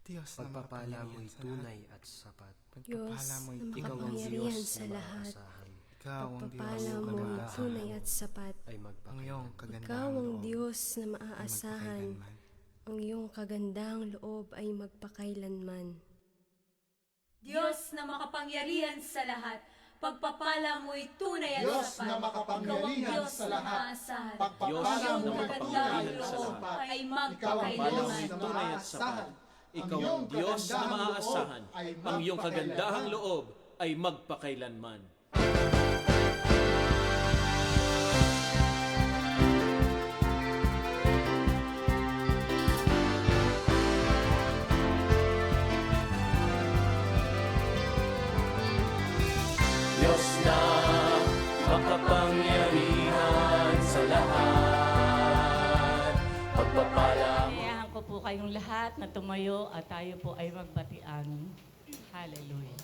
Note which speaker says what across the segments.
Speaker 1: Diyos na
Speaker 2: Pagpapala mo'y
Speaker 1: makapangyarihan sa
Speaker 2: tunay
Speaker 1: lahat.
Speaker 2: at sapat.
Speaker 3: Diyos
Speaker 1: Pagpapala mo'y
Speaker 3: na
Speaker 2: Ikaw ang
Speaker 3: makapangyarihan
Speaker 2: Diyos
Speaker 3: sa
Speaker 2: na
Speaker 3: lahat.
Speaker 2: maaasahan.
Speaker 1: Ikaw ang Diyos
Speaker 3: Pagpapala
Speaker 1: na
Speaker 3: mo
Speaker 1: kagandahan.
Speaker 3: tunay at sapat.
Speaker 2: Ay
Speaker 1: Ang
Speaker 2: magpakailan.
Speaker 1: iyong
Speaker 3: Ikaw
Speaker 1: kagandahang
Speaker 3: ang
Speaker 1: loob
Speaker 3: Diyos na
Speaker 1: ay
Speaker 3: maaasahan.
Speaker 1: magpakailanman.
Speaker 3: Ang iyong kagandahang loob ay magpakailanman.
Speaker 4: Diyos na makapangyarihan sa lahat, pagpapala mo'y tunay at
Speaker 5: Diyos
Speaker 4: sapat.
Speaker 5: na makapangyarihan
Speaker 4: Ikaw ang Diyos
Speaker 5: sa
Speaker 4: na
Speaker 5: lahat,
Speaker 4: maaasahan.
Speaker 5: pagpapala
Speaker 4: Iyong
Speaker 5: mo'y
Speaker 4: kagandahang
Speaker 5: tunay at
Speaker 4: loob
Speaker 5: sapat.
Speaker 4: ay
Speaker 5: Ikaw ang
Speaker 4: magpakailanman.
Speaker 5: Diyos na
Speaker 6: tunay at sapat. Ikaw ang
Speaker 5: iyong
Speaker 6: Diyos na
Speaker 5: kagandahang
Speaker 6: maaasahan.
Speaker 5: loob ay
Speaker 6: Ang iyong kagandahang
Speaker 5: magpakailanman.
Speaker 6: loob ay magpakailanman. Diyos na makapangyarihan sa lahat, pagpapala
Speaker 7: Inayahan ko po kayong lahat na tumayo at tayo po ay magbatian. Hallelujah.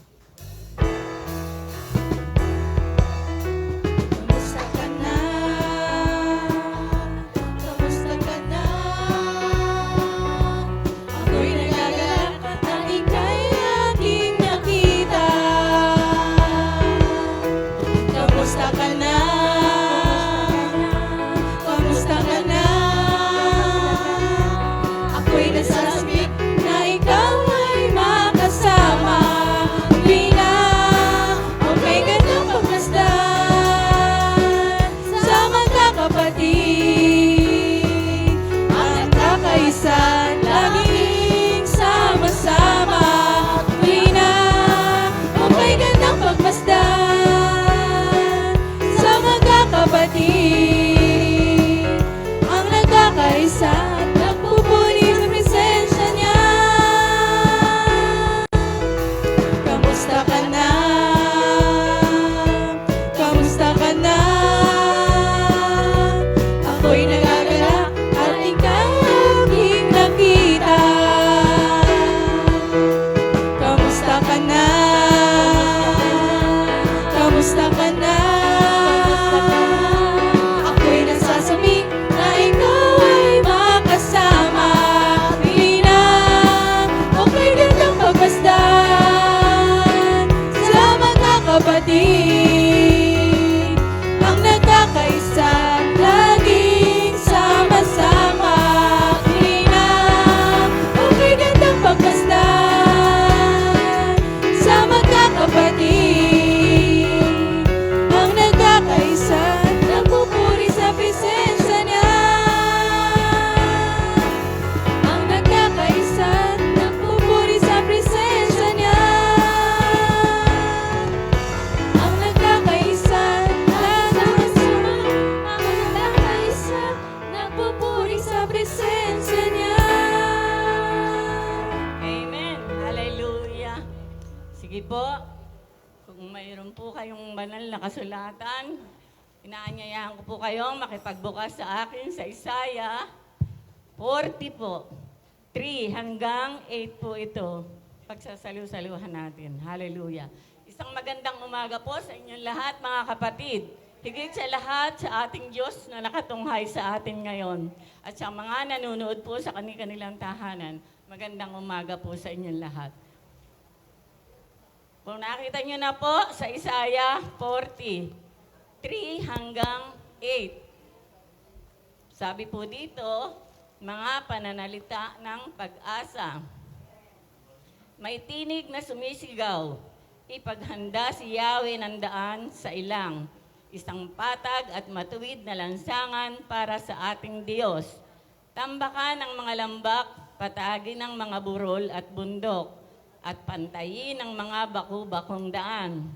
Speaker 4: Kamusta ka na? Kamusta ka na? Ako'y nagagalak na ika'y aking nakita. Kamusta ka na? Kamusta ka na? Ako'y nasasabik na ikaw ay makasama. Di na ang may gandang pagmasdan sa magkakapatid. Ang nagkakaisa, laging sama-sama. Di na ang may gandang pagmasdan sa magkakapatid. Ang nagkakaisa at nagpupuri sa presensya niya. Kamusta ka na? Kamusta ka na? Ako'y nagagalak at ikaw aking nakita. Kamusta ka na? Kamusta ka na? Ako'y nasasabi na ikaw ay makasama. Di na ako'y gandang pagmasdan sa magkakapatid. Ang nagkakaisa, laging sama-sama. Di na ako'y gandang pagmasdan sa magkakapatid. Ang nagkakaisa, nagpupuri sa presensya niya. Ang nagkakaisa, nagpupuri sa presensya niya. Ang nagkakaisa, sama-sama. Ang nagkakaisa, nagpupuri sa presensya niya.
Speaker 7: Amen. Hallelujah. Sige po, kung mayroon po kayong banal na kasulatan, inaanyayahan ko po kayong makipagbukas sa akin sa Isaiah 40 po. 3 hanggang 8 po ito. Pagsasaliw-saluhan natin. Hallelujah. Isang magandang umaga po sa inyong lahat, mga kapatid. Higit sa lahat sa ating Diyos na nakatunghay sa atin ngayon. At sa mga nanonood po sa kanilang tahanan, magandang umaga po sa inyong lahat. Kung nakita nyo na po sa Isaiah 40, 3 hanggang 8. Sabi po dito, mga pananalita ng pag-asa. May tinig na sumisigaw, ipaghanda si Yahweh ng daan sa ilang, isang patag at matuwid na lansangan para sa ating Diyos. Tambakan ng mga lambak, patagin ng mga burol at bundok, at pantayin ang mga baku-bakong daan.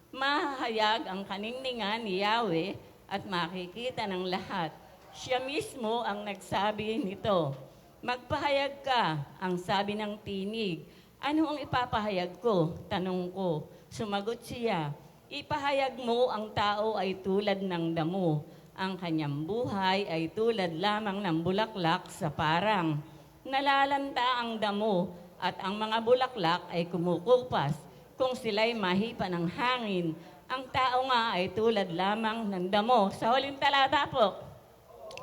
Speaker 7: Mahahayag ang kaningningan ni Yahweh at makikita ng lahat. Siya mismo ang nagsabi nito. Magpahayag ka, ang sabi ng tinig. Ano ang ipapahayag ko? Tanong ko. Sumagot siya, ipahayag mo ang tao ay tulad ng damo. Ang kanyang buhay ay tulad lamang ng bulaklak sa parang. Nalalanta ang damo at ang mga bulaklak ay kumukupas. Kung sila'y mahipa ng hangin, ang tao nga ay tulad lamang ng damo. Sa huling talata po,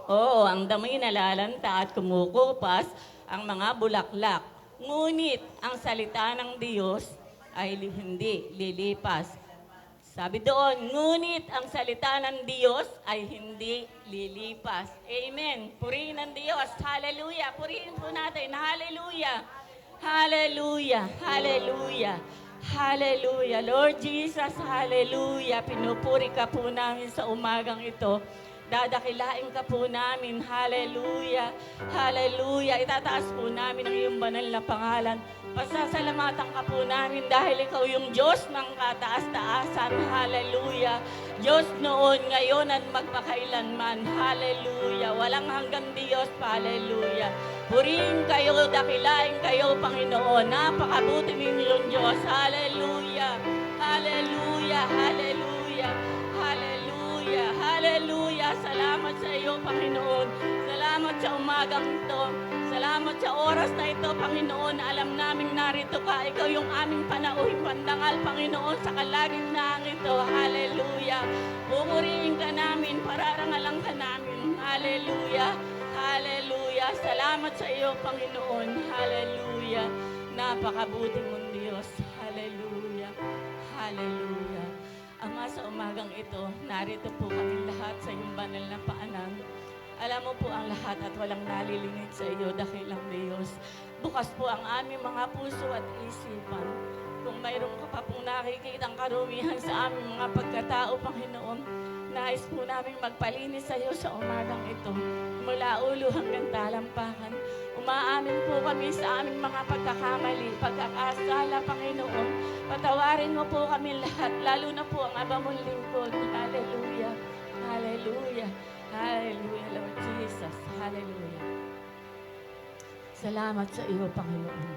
Speaker 7: oo, ang damo'y nalalanta at kumukupas ang mga bulaklak. ngunit ang salita ng Diyos ay hindi lilipas. Sabi doon, ngunit ang salita ng Diyos ay hindi lilipas. Amen. Purihin ang Diyos. Hallelujah. Purihin po natin. Hallelujah. Hallelujah. Hallelujah. Hallelujah. Lord Jesus, hallelujah. Pinupuri ka po namin sa umagang ito. Dadakilain ka po namin. Hallelujah. Hallelujah. Itataas po namin ang iyong banal na pangalan. Pasasalamatan ka po namin dahil ikaw yung Diyos ng kataas-taasan. Hallelujah. Diyos noon, ngayon at magpakailanman. Hallelujah. Walang hanggang Diyos. Hallelujah. Purihin kayo, dakilain kayo, Panginoon. Napakabuti ninyong Diyos. Hallelujah. Hallelujah. Hallelujah. Hallelujah. Hallelujah. Salamat sa iyo, Panginoon. Salamat sa umagang ito. Salamat sa oras na ito, Panginoon. Alam namin narito ka. Ikaw yung aming panauhing pandangal, Panginoon, sa kalagitnaan ito. Hallelujah. Pupurihin ka namin, pararangalan ka namin. Hallelujah. Hallelujah. Salamat sa iyo, Panginoon. Hallelujah. Napakabuti mong Diyos. Hallelujah. Hallelujah. Ama, sa umagang ito, narito po kami lahat sa iyong banal na paanan. Alam mo po ang lahat at walang nalilingid sa iyo, dakilang Diyos. Bukas po ang aming mga puso at isipan. Kung mayroon ka pa pong nakikitang karumihan sa aming mga pagkatao, Panginoon, nais po namin magpalinis sa iyo sa umagang ito. Mula ulo hanggang talampakan. Umaamin po kami sa aming mga pagkakamali, pagkakasala, Panginoon. Patawarin mo po kami lahat, lalo na po ang aba mong lingkod. Hallelujah. Hallelujah. Hallelujah, Lord Jesus. Hallelujah. Salamat sa iyo, Panginoon.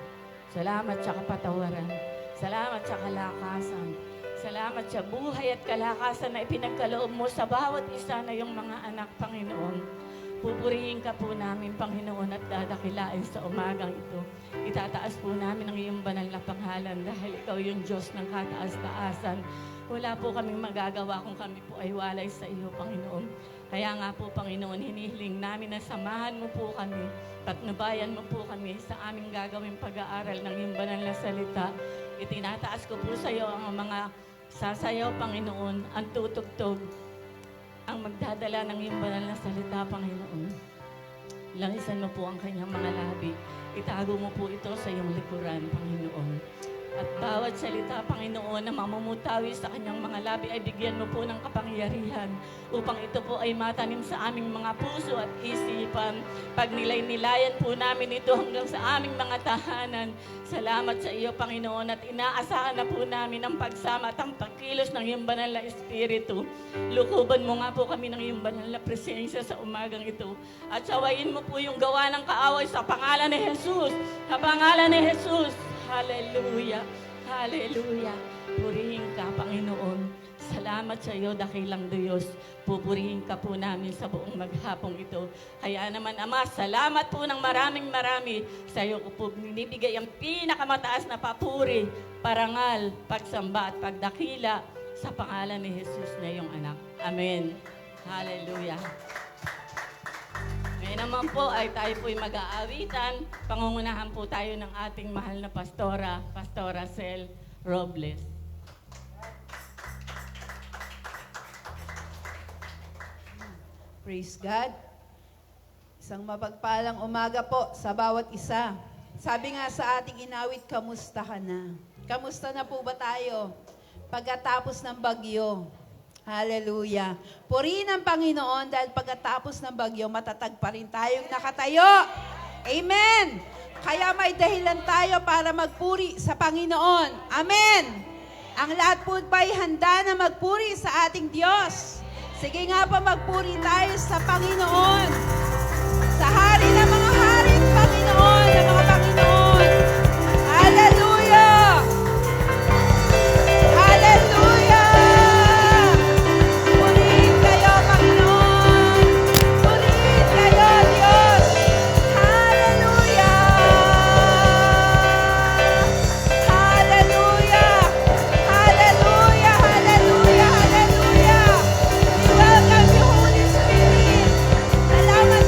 Speaker 7: Salamat sa kapatawaran. Salamat sa kalakasan. Salamat sa buhay at kalakasan na ipinagkaloob mo sa bawat isa na yung mga anak, Panginoon. Pupurihin ka po namin, Panginoon, at dadakilain sa umagang ito. Itataas po namin ang iyong banal na pangalan dahil ikaw yung Diyos ng kataas-taasan. Wala po kaming magagawa kung kami po ay walay sa iyo, Panginoon. Kaya nga po, Panginoon, hinihiling namin na samahan mo po kami, patnubayan mo po kami sa aming gagawing pag-aaral ng iyong banal na salita. Itinataas ko po sa iyo ang mga sasayaw, Panginoon, ang tutugtog, ang magdadala ng iyong banal na salita, Panginoon. Langisan mo po ang kanyang mga labi. Itago mo po ito sa iyong likuran, Panginoon. At bawat salita, Panginoon, na mamumutawi sa kanyang mga labi ay bigyan mo po ng kapangyarihan upang ito po ay matanim sa aming mga puso at isipan. Pag nilay-nilayan po namin ito hanggang sa aming mga tahanan. Salamat sa iyo, Panginoon, at inaasahan na po namin ang pagsama at ang pagkilos ng iyong banal na Espiritu. Lukuban mo nga po kami ng iyong banal na presensya sa umagang ito. At sawayin mo po yung gawa ng kaaway sa pangalan ni Jesus. Sa pangalan ni Jesus. Hallelujah. Hallelujah. Purihin ka, Panginoon. Salamat sa iyo, dakilang Diyos. Pupurihin ka po namin sa buong maghapong ito. Kaya naman, Ama, salamat po ng marami sa iyo ko po binibigay ang pinakamataas na papuri, parangal, pagsamba at pagdakila sa pangalan ni Jesus na iyong anak. Amen. Hallelujah. Ngayon naman po ay tayo po'y mag-aawitan. Pangungunahan po tayo ng ating mahal na pastora, Pastora Cel Robles.
Speaker 1: Praise God. Isang mapagpalang umaga po sa bawat isa. Sabi nga sa ating inawit, kamusta ka na? Kamusta na po ba tayo pagkatapos ng bagyo? Hallelujah. Purihin ang Panginoon dahil pagkatapos ng bagyo, matatag pa rin tayong nakatayo. Amen. Kaya may dahilan tayo para magpuri sa Panginoon. Amen. Ang lahat po ba'y handa na magpuri sa ating Diyos? Sige nga pa, magpuri tayo sa Panginoon. Sa hari ng mga hari, Panginoon, ng mga Panginoon. Hallelujah. Hallelujah. Purihin kayo, Panginoon. Purihin kayo, Diyos. Hallelujah. Hallelujah. Hallelujah. Hallelujah. Hallelujah. We welcome you, Holy Spirit. Salamat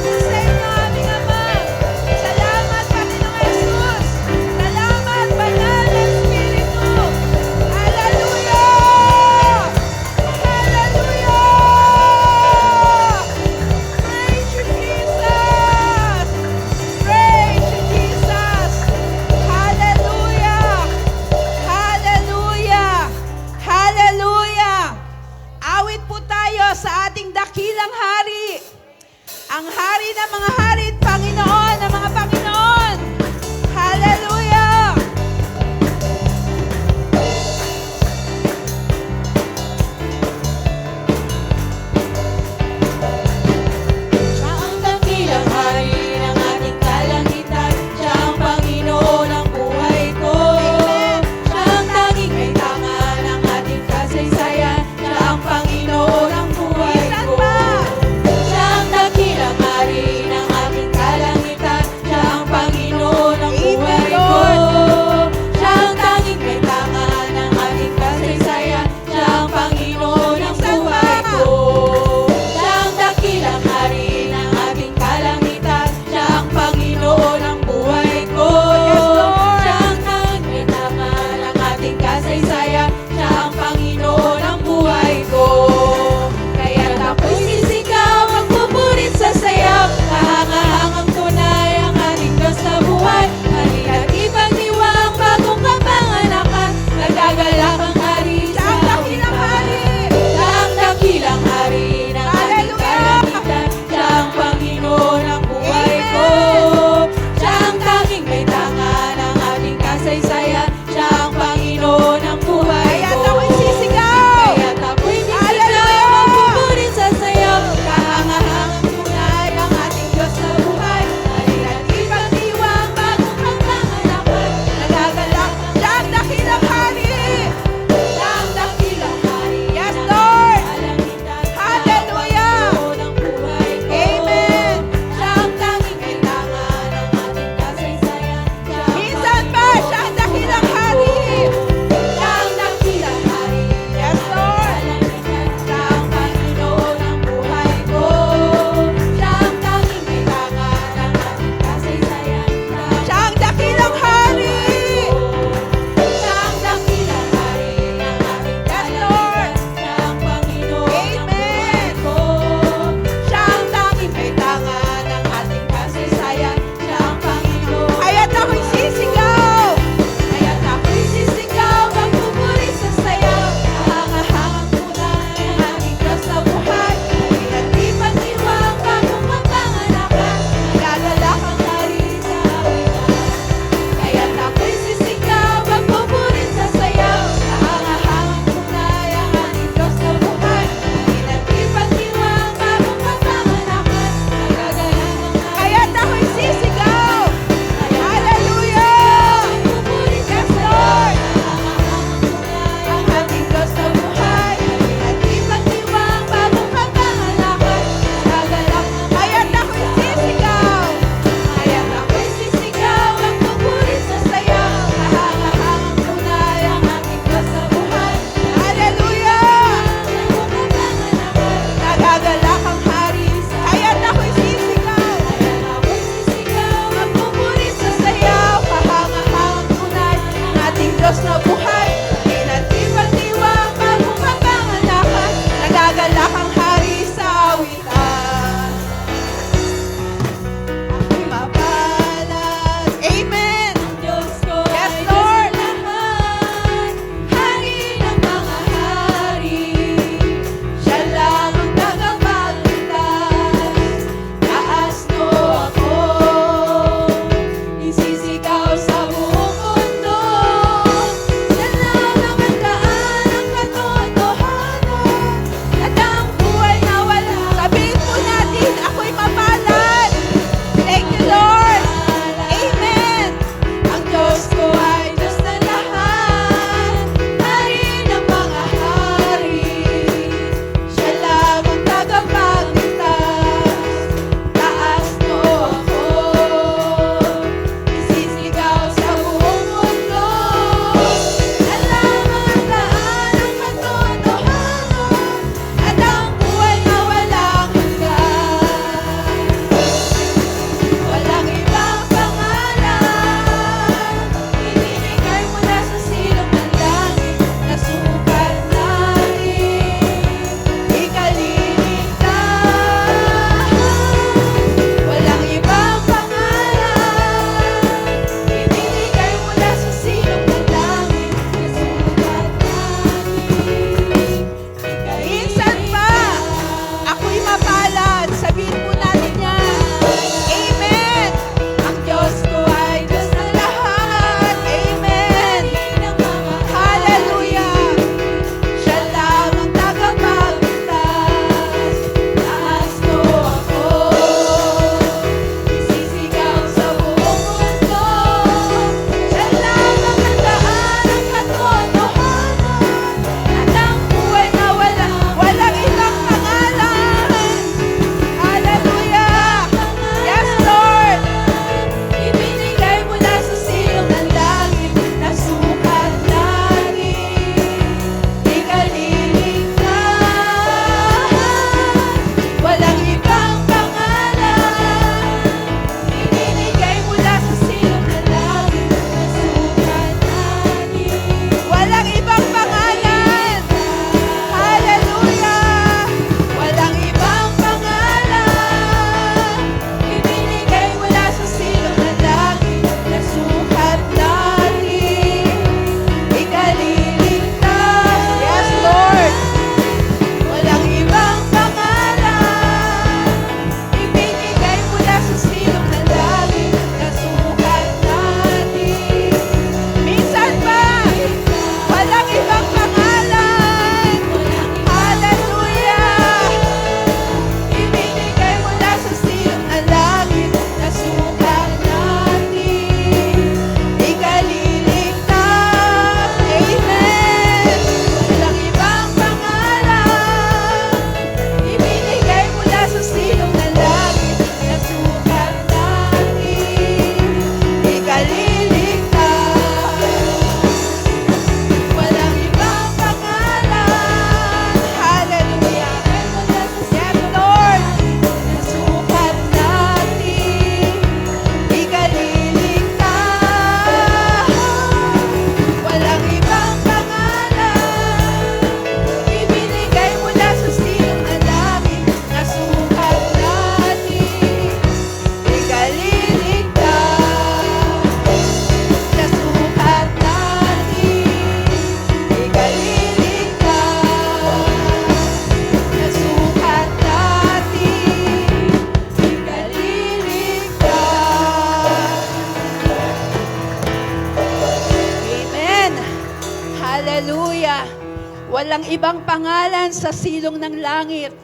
Speaker 1: Isisisigaw sa buong mundo. Siya lang ang handaan ng katotohanan at ang buhay na wala. Sabihin po natin, ako'y mapalad. Thank you, Lord. Amen. Ang Diyos ko ay Diyos na lahat. Hari ng mga hari. Siya lang ang tagapagligtas. Taas mo ako. Isisigaw sa buong mundo. Alam ang daan ng katotohanan at ang buhay na walang hanggan. Walang ibang pangalan, ibinigay mo na sa silong ng langit, na sukat natin, ikaliligtas. Walang ibang pangalan, ibinigay mo na sa silong ng langit, na sukat natin, minsan pa, ako'y mapalad. Sabihin po natin yan. Amen. Ang Diyos ko ay Diyos na lahat. Amen. Hallelujah. Siya lang ang tagapagligtas. Taas mo ako. Isisigaw sa buong mundo. Siya lang ang handaan ng katotohanan at ang buhay na walang ibang pangalan. Hallelujah! Yes, Lord! Ibinigay mo na sa silong ng langit na sukat natin, ikaliligtas. Walang ibang pangalan, ibinigay mo na sa silong ng langit na sukat natin. Walang ibang pangalan. Hallelujah! Walang ibang pangalan, ibinigay mo na sa silong ng langit na sukat natin, ikaliligtas. Yes, Lord! Walang ibang pangalan, ibinigay mo na sa silong ng langit na sukat natin. Minsan pa, walang ibang pangalan. Hallelujah! Ibinigay mo na sa silong ng langit na sukat natin, ikaliligtas. Amen! Walang ibang pangalan, ibinigay mo na sa silong ng langit na sukat natin, ikaliligtas. Walang ibang pangalan. Hallelujah. Yes, Lord. Nasukat natin, ikaliligtas. Walang ibang pangalan, ibinigay mo na sa silong ng langit, nasukat natin, ikaliligtas. Nasukat natin, ikaliligtas. Nasukat natin, ikaliligtas. Amen. Hallelujah. Walang ibang pangalan sa silong ng langit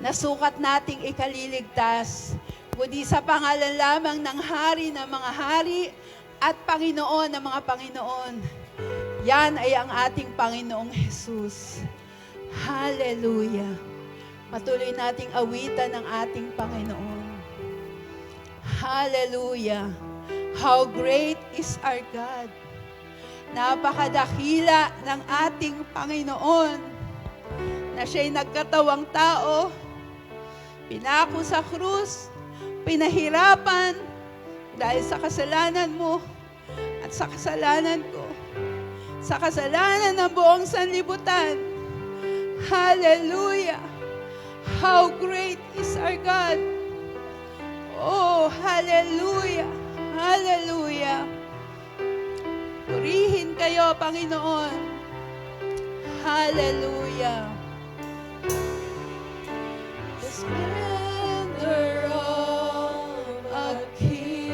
Speaker 1: na sukat nating ikaliligtas, kundi sa pangalan lamang ng Hari ng mga hari at Panginoon ng mga Panginoon. Yan ay ang ating Panginoong Jesus. Hallelujah. Patuloy nating awitan ng ating Panginoon. Hallelujah. How great is our God. Napakadakila ng ating Panginoon na siya'y nagkatawang tao, pinako sa krus, pinahirapan dahil sa kasalanan mo at sa kasalanan ko, sa kasalanan ng buong sanlibutan. Hallelujah! How great is our God! Oh, hallelujah! Hallelujah! Purihin kayo, Panginoon. Hallelujah! The splendor of a king.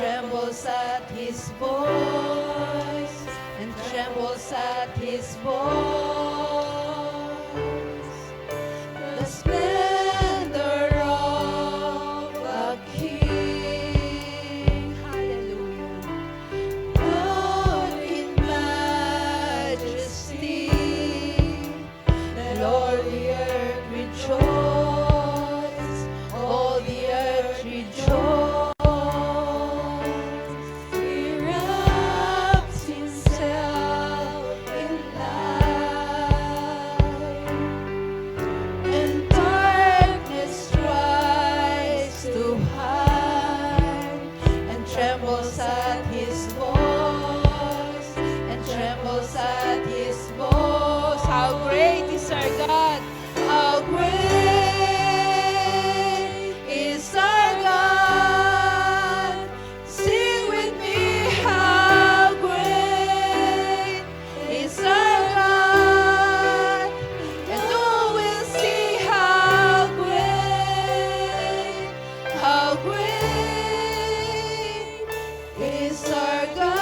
Speaker 1: trembles at his voice, and trembles at his voice. The splendor of a king, hallelujah, God in majesty, let all the earth rejoice, all the earth rejoice. He wraps himself in light, and darkness tries to hide, and trembles at his voice, and trembles at his voice. How great is our God! How great is our God! Sing with me, how great is our God! And all will see how great is our God.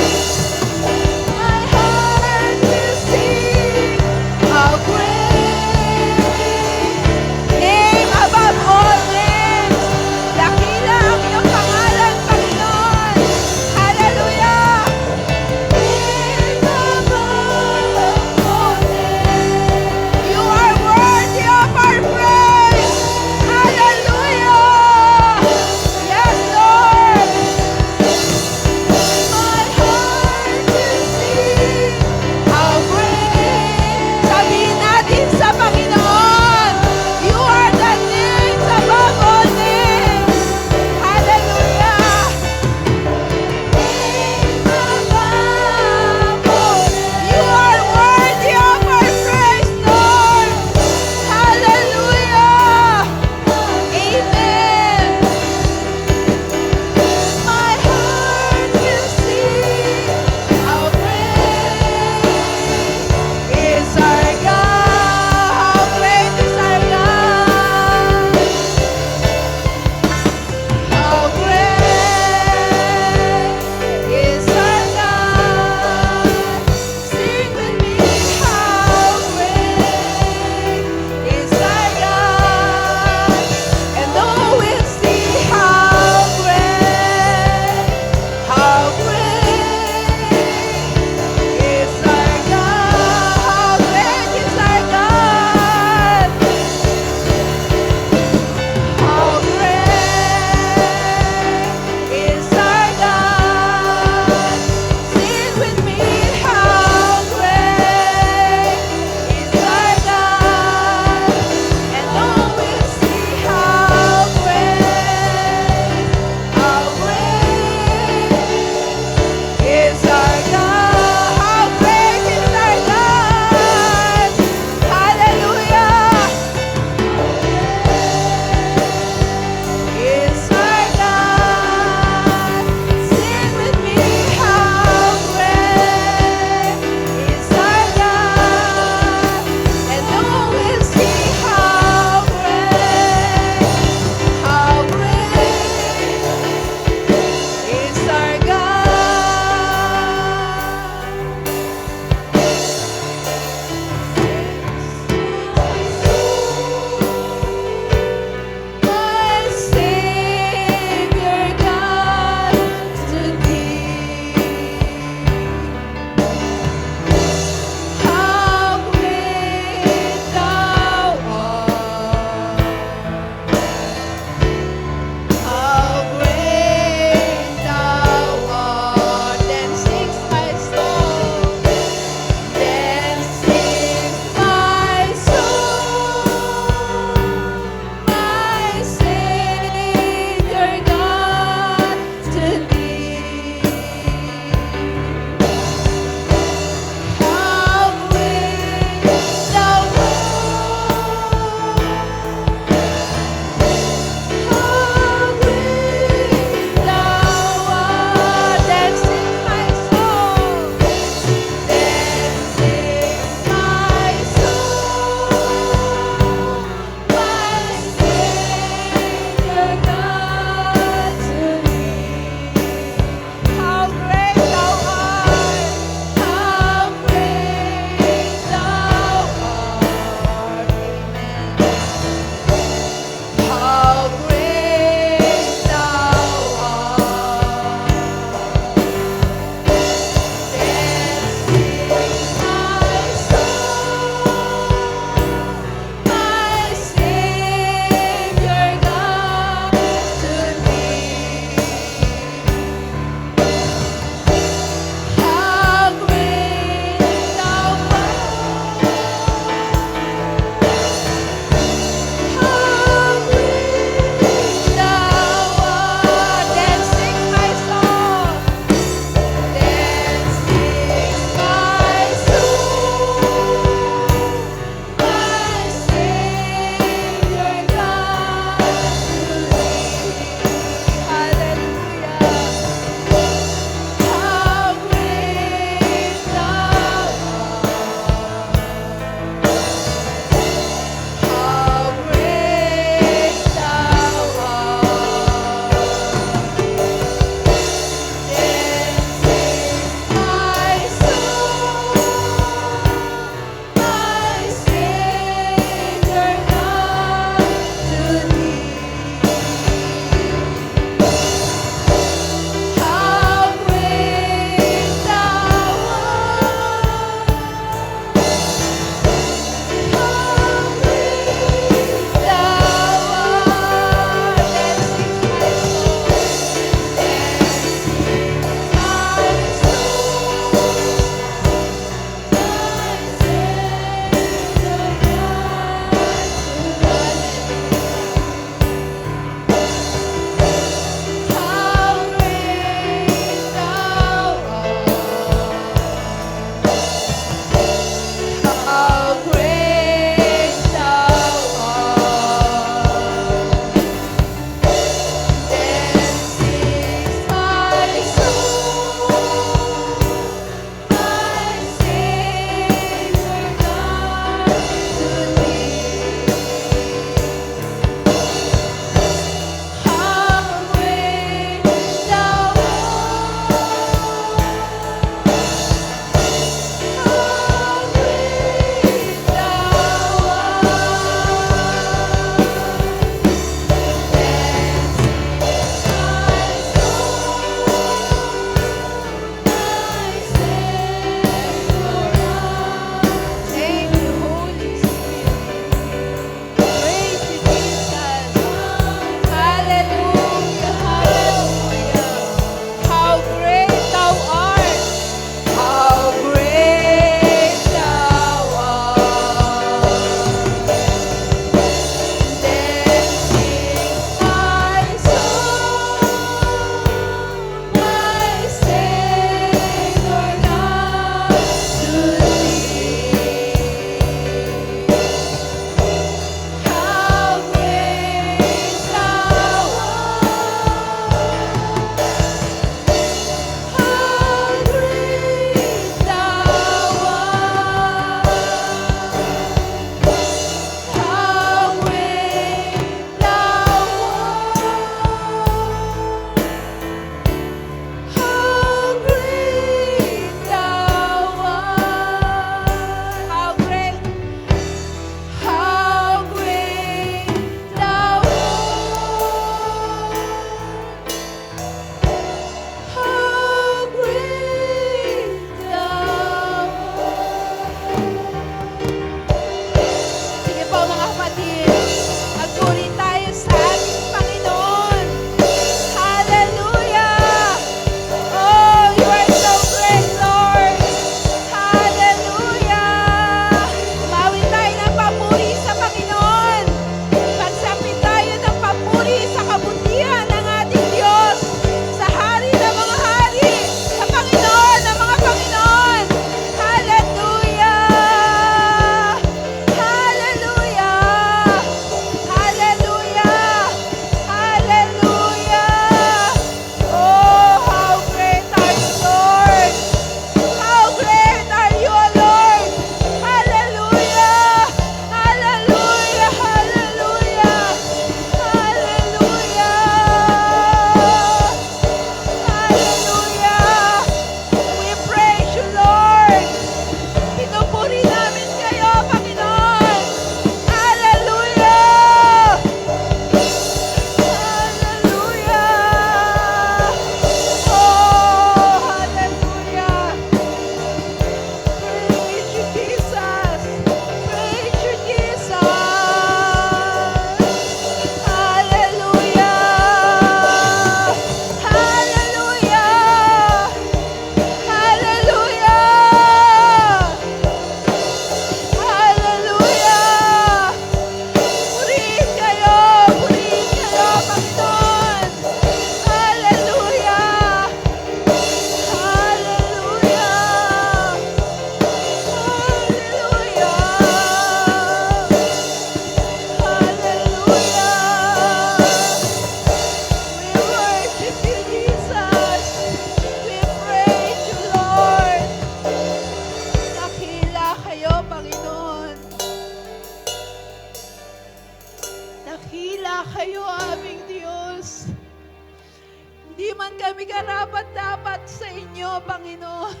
Speaker 1: kami karapat-dapat sa inyo, Panginoon.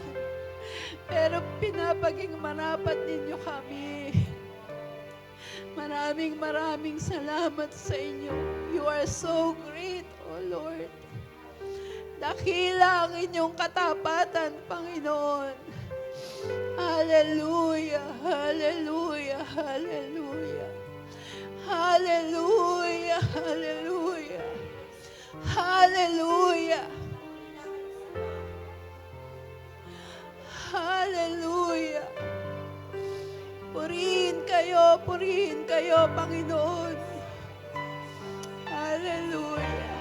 Speaker 1: Pero pinapaging marapat ninyo kami. Maraming salamat sa inyo. You are so great, O Lord. Dakila ang inyong katapatan, Panginoon. Hallelujah, hallelujah, hallelujah. Hallelujah, hallelujah. Hallelujah. Hallelujah. Purihin kayo, Panginoon. Hallelujah.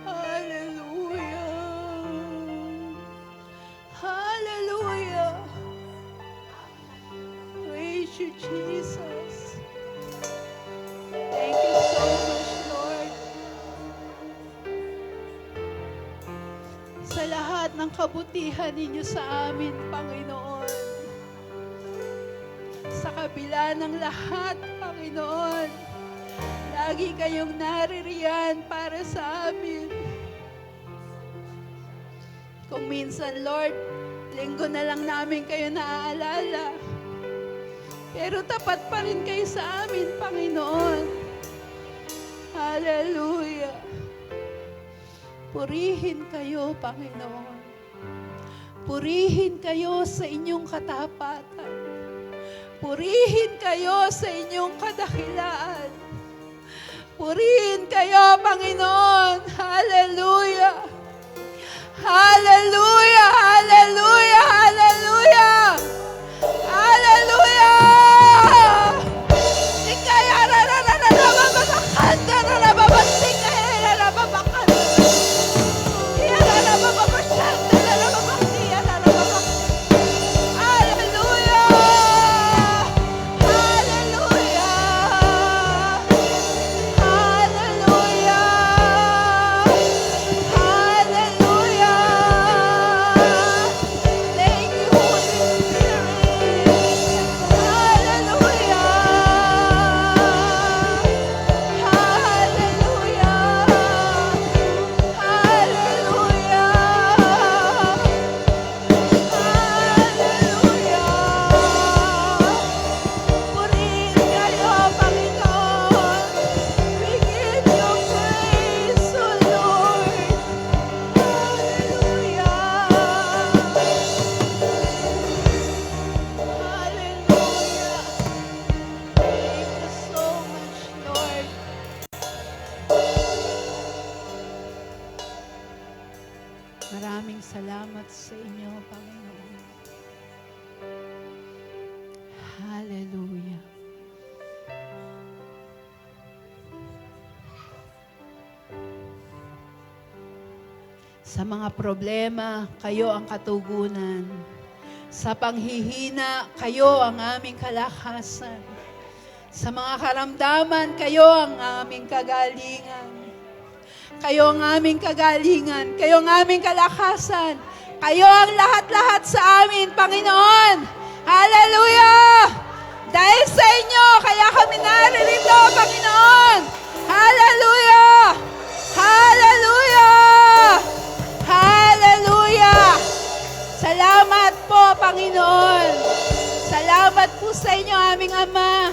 Speaker 1: Hallelujah. Hallelujah. Praise you, Jesus. Thank you so much, Lord. Sa lahat ng kabutihan ninyo sa amin, Panginoon. Sa kabila ng lahat, Panginoon, lagi kayong naririyan para sa amin. Kung minsan, Lord, linggo na lang namin kayo naaalala. Pero tapat pa rin kayo sa amin, Panginoon. Hallelujah. Purihin kayo, Panginoon. Purihin kayo sa inyong katapatan. Purihin kayo sa inyong kadakilaan. Purihin kayo, Panginoon. Hallelujah. Hallelujah, hallelujah, hallelujah. Hallelujah. Ikaya rararararababakan, rararababasin, rararababakan. Rararababasan, rararababasin, rararababakan. Hallelujah. Hallelujah. Hallelujah. Hallelujah. Thank you, Holy Spirit. Hallelujah. Hallelujah. Hallelujah. Purihin kayo, Panginoon. We give you praise, O Lord. Hallelujah. Hallelujah. Thank you so much, Lord. Maraming salamat sa inyo, Panginoon. Hallelujah. Sa mga problema, kayo ang katugunan. Sa panghihina, kayo ang aming kalakasan. Sa mga karamdaman, kayo ang aming kagalingan. Kayo ang aming kagalingan. Kayo ang aming kalakasan. Kayo ang lahat-lahat sa amin, Panginoon. Hallelujah! Dahil sa inyo, kaya kami naririto, Panginoon. Hallelujah! Hallelujah! Hallelujah! Salamat po, Panginoon. Salamat po sa inyo, aming Ama.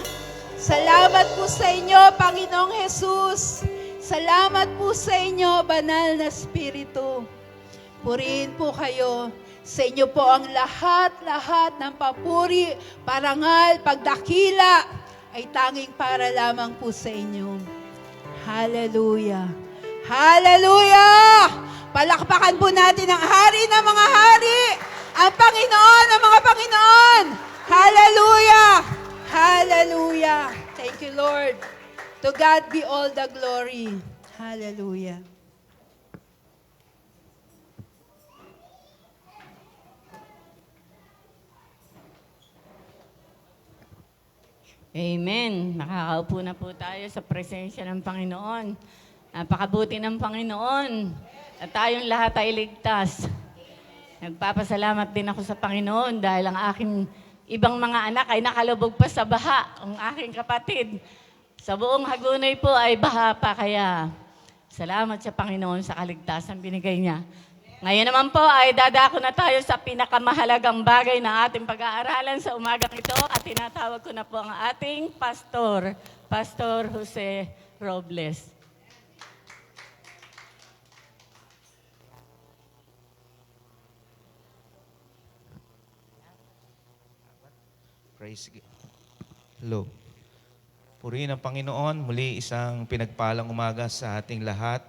Speaker 1: Salamat po sa inyo, Panginoong Jesus. Salamat po sa inyo, Banal na Espiritu. Purihin po kayo. Sa inyo po ang lahat-lahat ng papuri, parangal, pagdakila ay tanging para lamang po sa inyo. Hallelujah! Hallelujah! Palakpakan po natin ang Hari ng mga hari, ang Panginoon ng mga Panginoon. Hallelujah! Hallelujah! Thank you, Lord. To God be all the glory. Hallelujah.
Speaker 7: Amen. Nakakaupo na po tayo sa presensya ng Panginoon. Napakabuti ng Panginoon. At tayong lahat ay ligtas. Nagpapasalamat din ako sa Panginoon dahil ang aking ibang mga anak ay nakalubog pa sa baha. Ang aking kapatid, sa buong Hagonoy po ay baha pa. Kaya Salamat sa Panginoon sa kaligtasan binigay niya. Ngayon naman po ay dadako na tayo sa pinakamahalagang bagay na ating pag-aaralan sa umagang ito at tinatawag ko na po ang ating pastor, Pastor Jose Robles.
Speaker 2: Praise God. Hello. Purihin ang Panginoon. Muli isang pinagpalang umaga sa ating lahat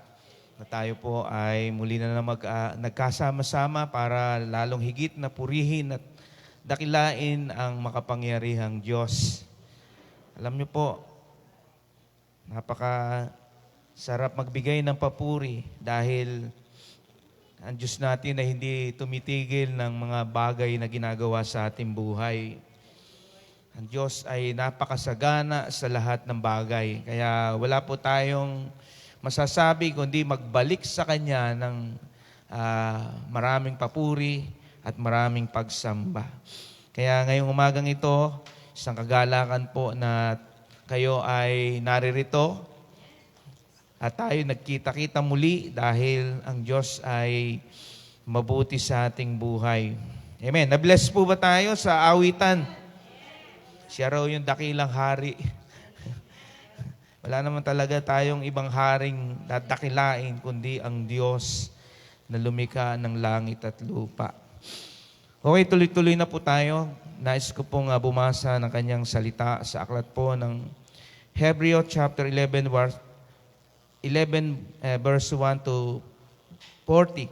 Speaker 2: na tayo po ay muli na nagkasama-sama para lalong higit na purihin at dakilain ang makapangyarihang Diyos. Alam niyo po, napaka-sarap magbigay ng papuri dahil ang Diyos natin ay hindi tumitigil ng mga bagay na ginagawa sa ating buhay. Ang Diyos ay napakasagana sa lahat ng bagay. Kaya wala po tayong masasabi kundi magbalik sa Kanya ng maraming papuri at maraming pagsamba. Kaya ngayong umagang ito, isang kagalakan po na kayo ay naririto at tayo nagkita-kita muli dahil ang Diyos ay mabuti sa ating buhay. Amen. Na-bless po ba tayo sa awitan? Siya raw yung dakilang hari. Wala naman talaga tayong ibang haring dadakilain kundi ang Diyos na lumikha ng langit at lupa. Okay, tuloy-tuloy na po tayo. Nais ko pong bumasa ng kanyang salita sa aklat po ng Hebreo chapter 11 verse 1 to 40.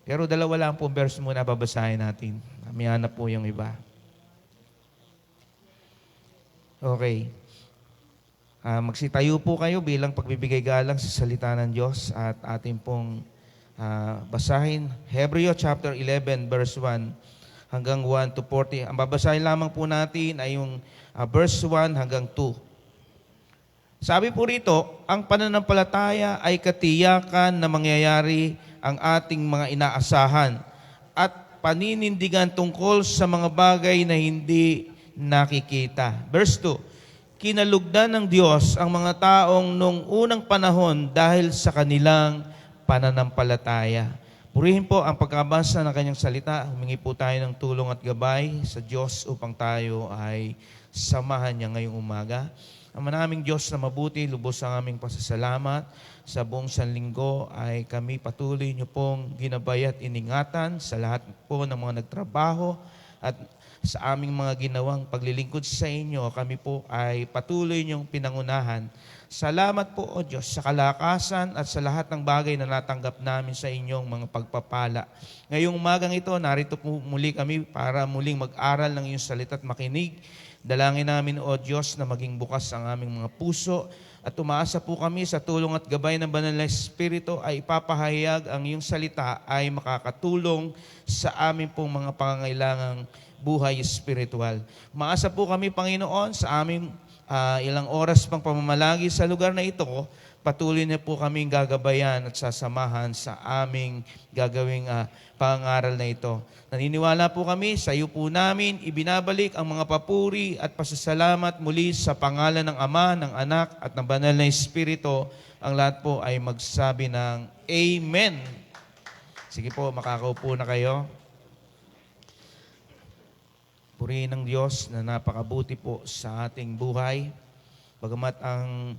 Speaker 2: Pero dalawa lang po verse muna babasahin natin. Mamaya na po yung iba. Okay. Magsitayo po kayo bilang pagbibigay galang sa salita ng Diyos at ating pong basahin. Hebreo chapter 11 verse 1 hanggang 1 to 40. Ang babasahin lamang po natin ay yung verse 1 hanggang 2. Sabi po rito, ang pananampalataya ay katiyakan na mangyayari ang ating mga inaasahan at paninindigan tungkol sa mga bagay na hindi nakikita. Verse 2, kinalugdan ng Diyos ang mga taong nung unang panahon dahil sa kanilang pananampalataya. Purihin po ang pagkabasa ng kanyang salita. Humingi po tayo ng tulong at gabay sa Diyos upang tayo ay samahan niya ngayong umaga. Ang manaming Diyos na mabuti, lubos ang aming pasasalamat. Sa buong sanlinggo ay kami patuloy niyo pong ginabay at iningatan sa lahat po ng mga nagtrabaho at sa aming mga ginawang paglilingkod sa inyo, kami po ay patuloy niyong pinangunahan. Salamat po, O Diyos, sa kalakasan at sa lahat ng bagay na natanggap namin sa inyong mga pagpapala. Ngayong umagang ito, narito po muli kami para muling mag-aral ng iyong salita at makinig. Dalangin namin, O Diyos, na maging bukas ang aming mga puso at umaasa po kami sa tulong at gabay ng Banal na Espiritu ay ipapahayag ang iyong salita ay makakatulong sa aming pong mga pangangailangang buhay espiritual. Maasa po kami, Panginoon, sa aming ilang oras pang pamamalagi sa lugar na ito, patuloy na po kaming gagabayan at sasamahan sa aming gagawing pangaral na ito. Naniniwala po kami, sa iyo po namin ibinabalik ang mga papuri at pasasalamat muli sa pangalan ng Ama, ng Anak at ng Banal na Espiritu. Ang lahat po ay magsabi ng Amen. Sige po, makakaupo na kayo. Purihin ng Diyos na napakabuti po sa ating buhay. Bagamat ang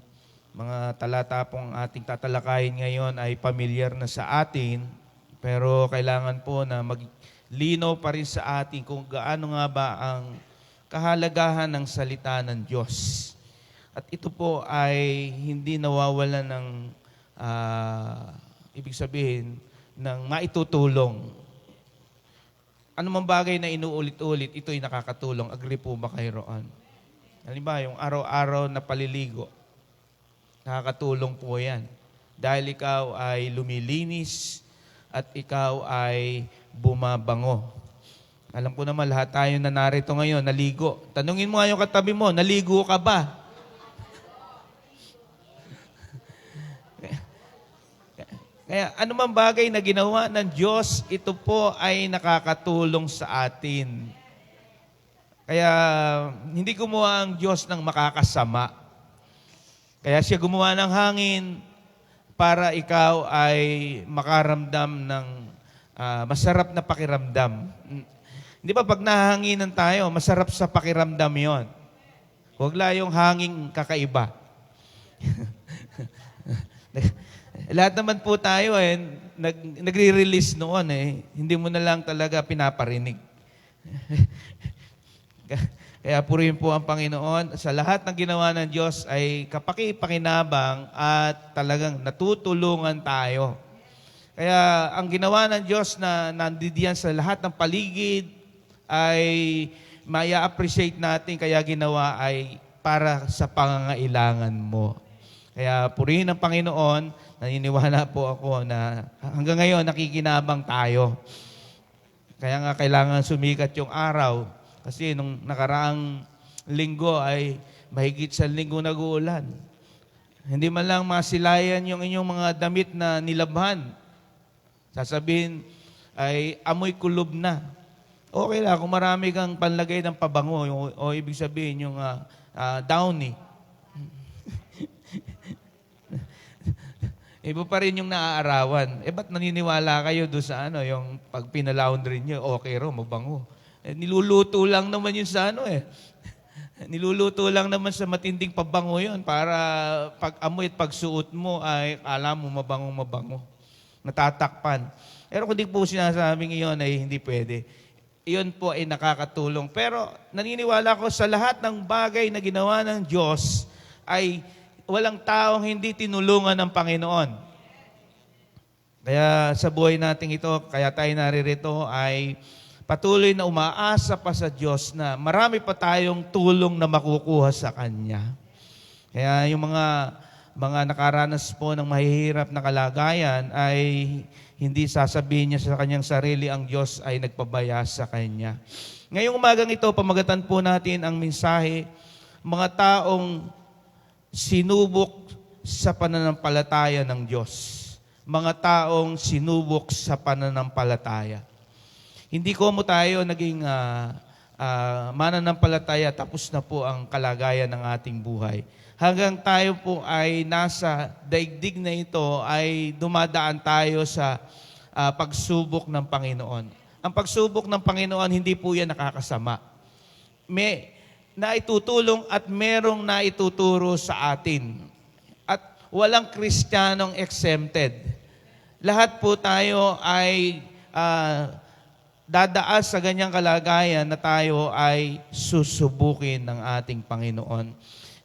Speaker 2: mga talata pong ating tatalakayin ngayon ay pamilyar na sa atin, pero kailangan po na maglinaw pa rin sa atin kung gaano nga ba ang kahalagahan ng salita ng Diyos. At ito po ay hindi nawawala ng, ibig sabihin, ng maitutulong. Ano mang bagay na inuulit-ulit, ito'y nakakatulong. Agree po ba kayo roon? Halimbawa, yung araw-araw na paliligo, nakakatulong po yan. Dahil ikaw ay lumilinis at ikaw ay bumabango. Alam ko naman, lahat tayo na narito ngayon, naligo. Tanungin mo nga yung katabi mo, naligo ka ba? Kaya anumang bagay na ginawa ng Diyos, ito po ay nakakatulong sa atin. Kaya hindi gumawa ang Diyos ng makakasama. Kaya siya gumawa ng hangin para ikaw ay makaramdam ng masarap na pakiramdam. Di ba pag nahanginan tayo, masarap sa pakiramdam yon. Huwag lang yung hanging kakaiba. Lahat naman po tayo nagre-release noon Hindi mo na lang talaga pinaparinig. Kaya purihin po ang Panginoon. Sa lahat ng ginawa ng Diyos ay kapaki-pakinabang at talagang natutulungan tayo. Kaya ang ginawa ng Diyos na nandidiyan sa lahat ng paligid ay maya-appreciate natin, kaya ginawa ay para sa pangangailangan mo. Kaya purihin ang Panginoon. Naniniwala po ako na hanggang ngayon nakikinabang tayo. Kaya nga kailangan sumikat yung araw. Kasi nung nakaraang linggo ay mahigit sa linggo nag-uulan. Hindi man lang masilayan yung inyong mga damit na nilabhan. Sasabihin ay amoy kulob na. Okay lang kung marami kang panlagay ng pabango o ibig sabihin yung downy. Iba pa rin yung naaarawan. Ba't naniniwala kayo doon sa yung pag pinalaundry nyo, okay raw, mabango. Niluluto lang naman yun sa Niluluto lang naman sa matinding pabango yun para pag amoy at pagsuot mo ay alam mo mabango. Natatakpan. Pero kung di po sinasabing iyon ay hindi pwede. Iyon po ay nakakatulong. Pero naniniwala ko sa lahat ng bagay na ginawa ng Diyos ay walang taong hindi tinulungan ng Panginoon. Kaya sa buhay natin ito, kaya tayo naririto ay patuloy na umaasa pa sa Diyos na marami pa tayong tulong na makukuha sa Kanya. Kaya yung mga nakaranas po ng mahihirap na kalagayan ay hindi sasabihin niya sa kanyang sarili ang Diyos ay nagpabaya sa Kanya. Ngayong umagang ito, pamagatan po natin ang mensahe, mga taong sinubok sa pananampalataya ng Diyos. Mga taong sinubok sa pananampalataya. Hindi ko mo tayo naging mananampalataya tapos na po ang kalagayan ng ating buhay. Hanggang tayo po ay nasa daigdig na ito ay dumadaan tayo sa pagsubok ng Panginoon. Ang pagsubok ng Panginoon, hindi po yan nakakasama. May naitutulong at merong naituturo sa atin. At walang Kristiyanong exempted. Lahat po tayo ay dadaan sa ganyang kalagayan na tayo ay susubukin ng ating Panginoon.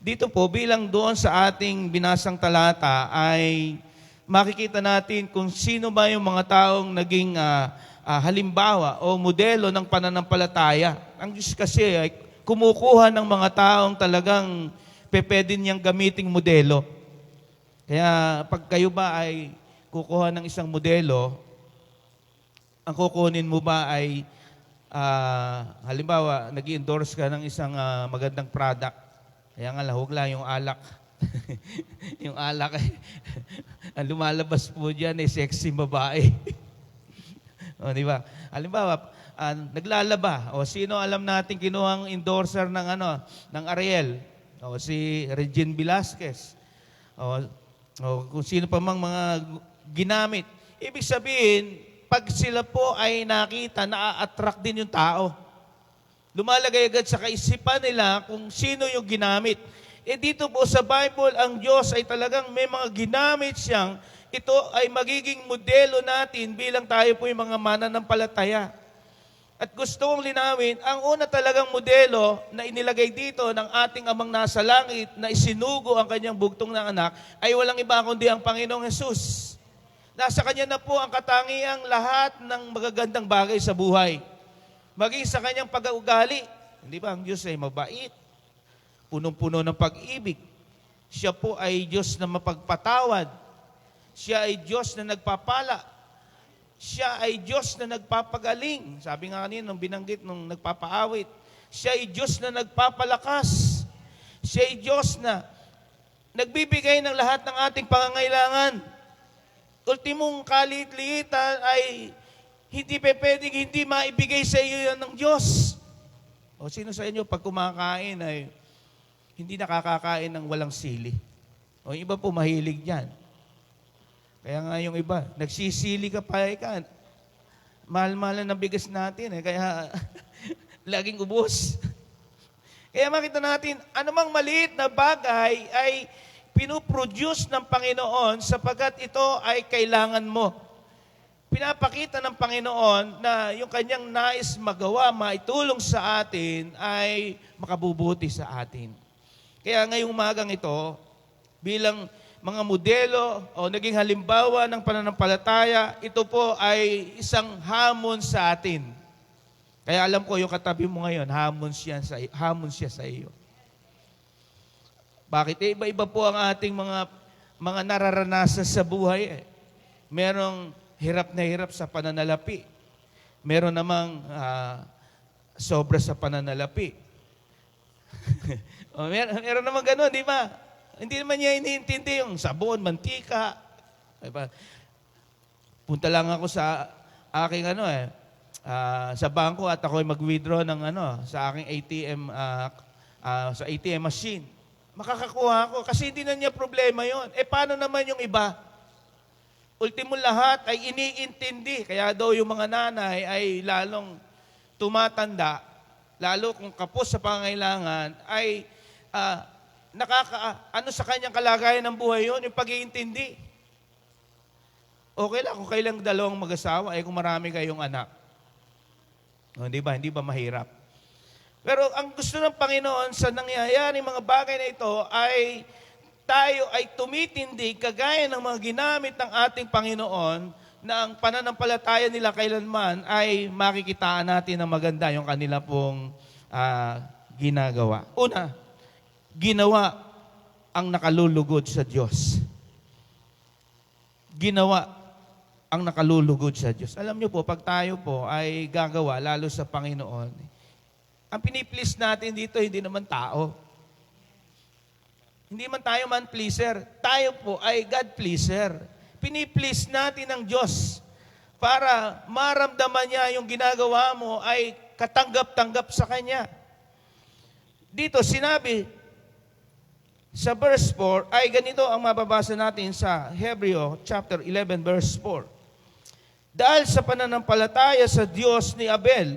Speaker 2: Dito po, bilang doon sa ating binasang talata ay makikita natin kung sino ba yung mga taong naging halimbawa o modelo ng pananampalataya. Ang Diyos kasi ay kumukuha ng mga taong talagang pwede niyang gamiting modelo. Kaya pag kayo ba ay kukuha ng isang modelo, ang kukunin mo ba ay, halimbawa, nag-endorse ka ng isang magandang product. Kaya nga, huwag lang yung alak. Yung alak, ang lumalabas po dyan ay sexy babae. O, di ba? Halimbawa, naglalaba. O, sino alam natin kinuhang endorser ng Ariel? O, si Regine Velasquez. O, kung sino pa mang mga ginamit. Ibig sabihin, pag sila po ay nakita, na-attract din yung tao. Lumalagay agad sa kaisipan nila kung sino yung ginamit. Dito po sa Bible, ang Diyos ay talagang may mga ginamit siyang ito ay magiging modelo natin bilang tayo po yung mga mananampalataya. At gusto kong linawin, ang una talagang modelo na inilagay dito ng ating amang nasa langit na isinugo ang kanyang bugtong na anak ay walang iba kundi ang Panginoong Hesus. Nasa Kanya na po ang katangiang lahat ng magagandang bagay sa buhay. Maging sa Kanyang pag-uugali. Hindi ba ang Diyos ay mabait, punong-puno ng pag-ibig. Siya po ay Diyos na mapagpatawad. Siya ay Diyos na nagpapala. Siya ay Diyos na nagpapagaling. Sabi nga kanina, nung binanggit, nung nagpapaawit. Siya ay Diyos na nagpapalakas. Siya ay Diyos na nagbibigay ng lahat ng ating pangangailangan. Ultimong kalit-liitan ay hindi pwedeng hindi maibigay sa iyo yan ng Diyos. O sino sa inyo pag kumakain ay hindi nakakakain ng walang sili? O iba po mahilig yan. Kaya nga yung iba, nagsisili ka pa ka. Mahal-mahal na bigas natin kaya laging ubos. Kaya makita natin, anumang maliit na bagay ay pinuproduce ng Panginoon sapagkat ito ay kailangan mo. Pinapakita ng Panginoon na yung kanyang nais magawa, maitulong sa atin ay makabubuti sa atin. Kaya ngayong umagang ito, bilang mga modelo o naging halimbawa ng pananampalataya, ito po ay isang hamon sa atin. Kaya alam ko yung katabi mo ngayon, hamon siya sa iyo. Bakit? Iba-iba po ang ating mga nararanasan sa buhay. Merong hirap na hirap sa pananalapi. Meron namang sobra sa pananalapi. Meron namang gano'n, di ba? Hindi naman niya iniintindi yung sabon, mantika. Diba? Punta lang ako sa aking sa bangko at ako'y mag-withdraw ng sa aking ATM sa ATM machine. Makakakuha ako kasi hindi na niya problema yon. Paano naman yung iba? Ultimo lahat ay iniintindi. Kaya daw yung mga nanay ay lalong tumatanda, lalo kung kapos sa pangailangan, ay sa kanyang kalagayan ng buhay yon, yung pag-iintindi. Okay lang kung kailang dalawang mag-asawa, kung marami kayong anak. Hindi ba mahirap? Pero ang gusto ng Panginoon sa nangyayari mga bagay na ito ay tayo ay tumitindi kagaya ng mga ginamit ng ating Panginoon na ang pananampalataya nila kailanman ay makikitaan natin ng maganda yung kanila pong ginagawa. Una, ginawa ang nakalulugod sa Diyos. Ginawa ang nakalulugod sa Diyos. Alam niyo po, pag tayo po ay gagawa, lalo sa Panginoon, ang piniplease natin dito, hindi naman tao. Hindi man tayo man-pleaser. Tayo po ay God-pleaser. Piniplease natin ang Diyos para maramdaman niya yung ginagawa mo ay katanggap-tanggap sa Kanya. Dito sinabi, sa verse 4, ay ganito ang mababasa natin sa Hebreo chapter 11 verse 4. Dahil sa pananampalataya sa Diyos ni Abel,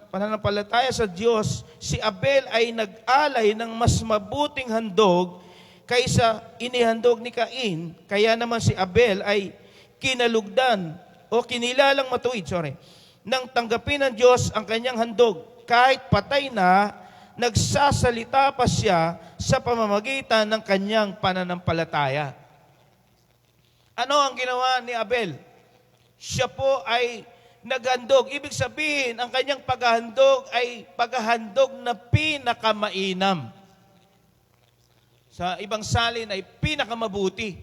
Speaker 2: pananampalataya sa Diyos, si Abel ay nag-alay ng mas mabuting handog kaysa inihandog ni Cain. Kaya naman si Abel ay kinalugdan o kinilalang matuwid, nang tanggapin ng Diyos ang kanyang handog. Kahit patay na, nagsasalita pa siya sa pamamagitan ng kanyang pananampalataya. Ano ang ginawa ni Abel? Siya po ay naghandog. Ibig sabihin, ang kanyang paghahandog ay paghahandog na pinakamainam. Sa ibang salin ay pinakamabuti.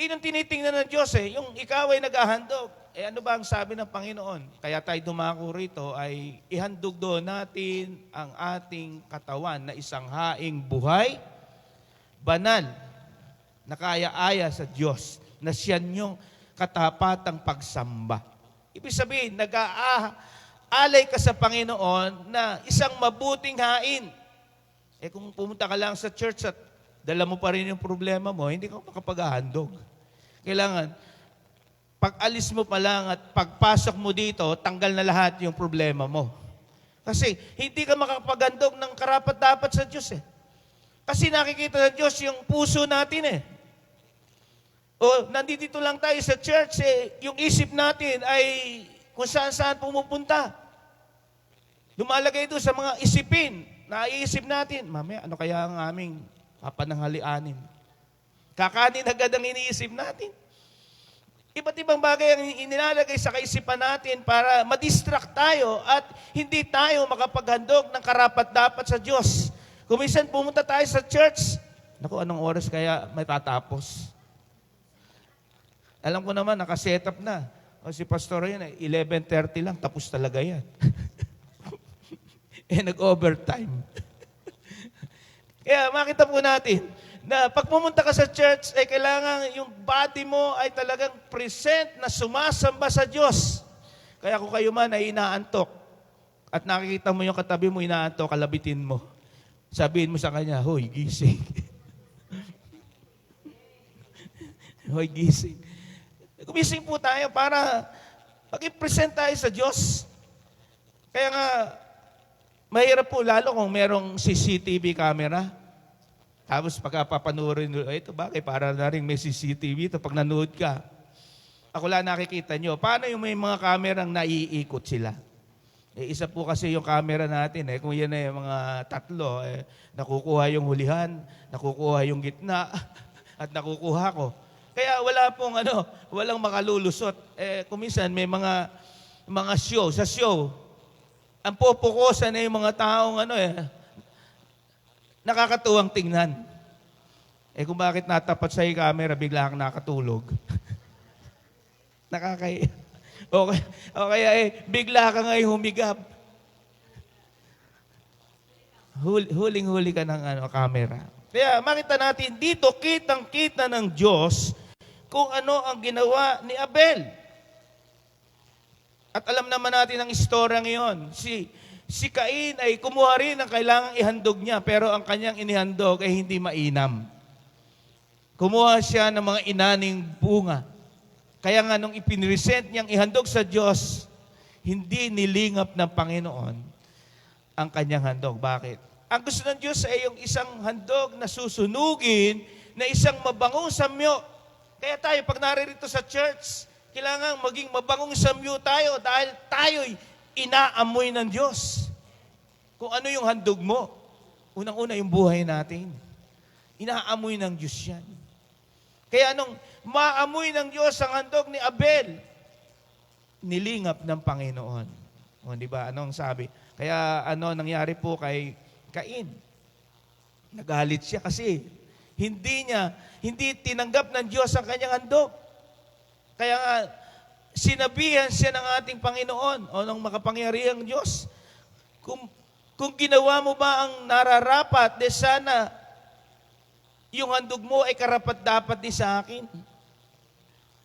Speaker 2: Iyon ang tinitingnan ng Diyos yung ikaw ay naghahandog. Ano ba ang sabi ng Panginoon? Kaya tayo dumako rito ay ihandog doon natin ang ating katawan na isang haing buhay, banal, nakaya-aya sa Diyos, na siya niyong katapatang pagsamba. Ibig sabihin, nag-aalay ka sa Panginoon na isang mabuting hain. Kung pumunta ka lang sa church at dala mo pa rin yung problema mo, hindi ka makapaghahandog. Kailangan, pag alis mo pa lang at pagpasok mo dito, tanggal na lahat yung problema mo. Kasi hindi ka makapaghandog ng karapat-dapat sa Diyos Kasi nakikita ng Diyos yung puso natin O nandito lang tayo sa church yung isip natin ay kung saan-saan pumupunta. Lumalagay doon sa mga isipin. Naiisip natin, mamaya ano kaya ang aming papananghalianin? Kakanin agad ang iniisip natin. Iba't ibang bagay ang inilalagay sa kaisipan natin para madistract tayo at hindi tayo makapaghandog ng karapat-dapat sa Diyos. Kung minsan pumunta tayo sa church, naku, anong oras kaya may tatapos? Alam ko naman, nakaset up na. O si pastor yun, 11:30 lang, tapos talaga yan. Nag-overtime. Kaya makita po natin, na pag pumunta ka sa church, kailangan yung body mo ay talagang present na sumasamba sa Diyos. Kaya kung kayo man ay inaantok at nakikita mo yung katabi mo inaantok, kalabitin mo. Sabihin mo sa kanya, hoy, gising. Hoy, gising. Gumising po tayo para mag-present tayo sa Diyos. Kaya nga, mahirap po lalo kung merong CCTV camera. Tapos pagkapapanurin nyo, ito bagay, para na rin may CCTV ito pag nanood ka. Ako lang nakikita nyo, paano yung may mga kamerang naiikot sila? Isa po kasi yung camera natin, kung yan ay mga tatlo, nakukuha yung hulihan, nakukuha yung gitna, at nakukuha ko. Kaya wala pong walang makalulusot. Kuminsan may mga show, sa show, ang pupukusan na yung mga taong nakakatuwang tingnan. Kung bakit natapat sa yung camera, bigla kang nakatulog. Nakakaya. O kaya bigla ka ngayon humigap. Huling-huli ka ng camera. Kaya makita natin dito, kitang-kita ng Diyos kung ano ang ginawa ni Abel. At alam naman natin ang istorya ngayon. Si Cain ay kumuha rin ang kailangang ihandog niya, pero ang kanyang inihandog ay hindi mainam. Kumuha siya ng mga inaning bunga. Kaya nga nung ipinresent niyang ihandog sa Diyos, hindi nilingap ng Panginoon ang kanyang handog. Bakit? Ang gusto ng Diyos ay yung isang handog na susunugin na isang mabangong samyo. Kaya tayo, pag naririto sa church, kailangan maging mabangong samyo tayo dahil tayo'y inaamoy ng Diyos. Kung ano yung handog mo, unang-una yung buhay natin. Inaamoy ng Diyos yan. Kaya nung maamoy ng Diyos ang handog ni Abel, nilingap ng Panginoon. O, di ba? Anong sabi? Kaya nangyari po kay Cain? Nagalit siya kasi hindi tinanggap ng Diyos ang kanyang handog. Kaya nga, sinabihan siya ng ating Panginoon o ng makapangyarihang Diyos, kung ginawa mo ba ang nararapat, de sana yung handog mo ay karapat-dapat din sa akin.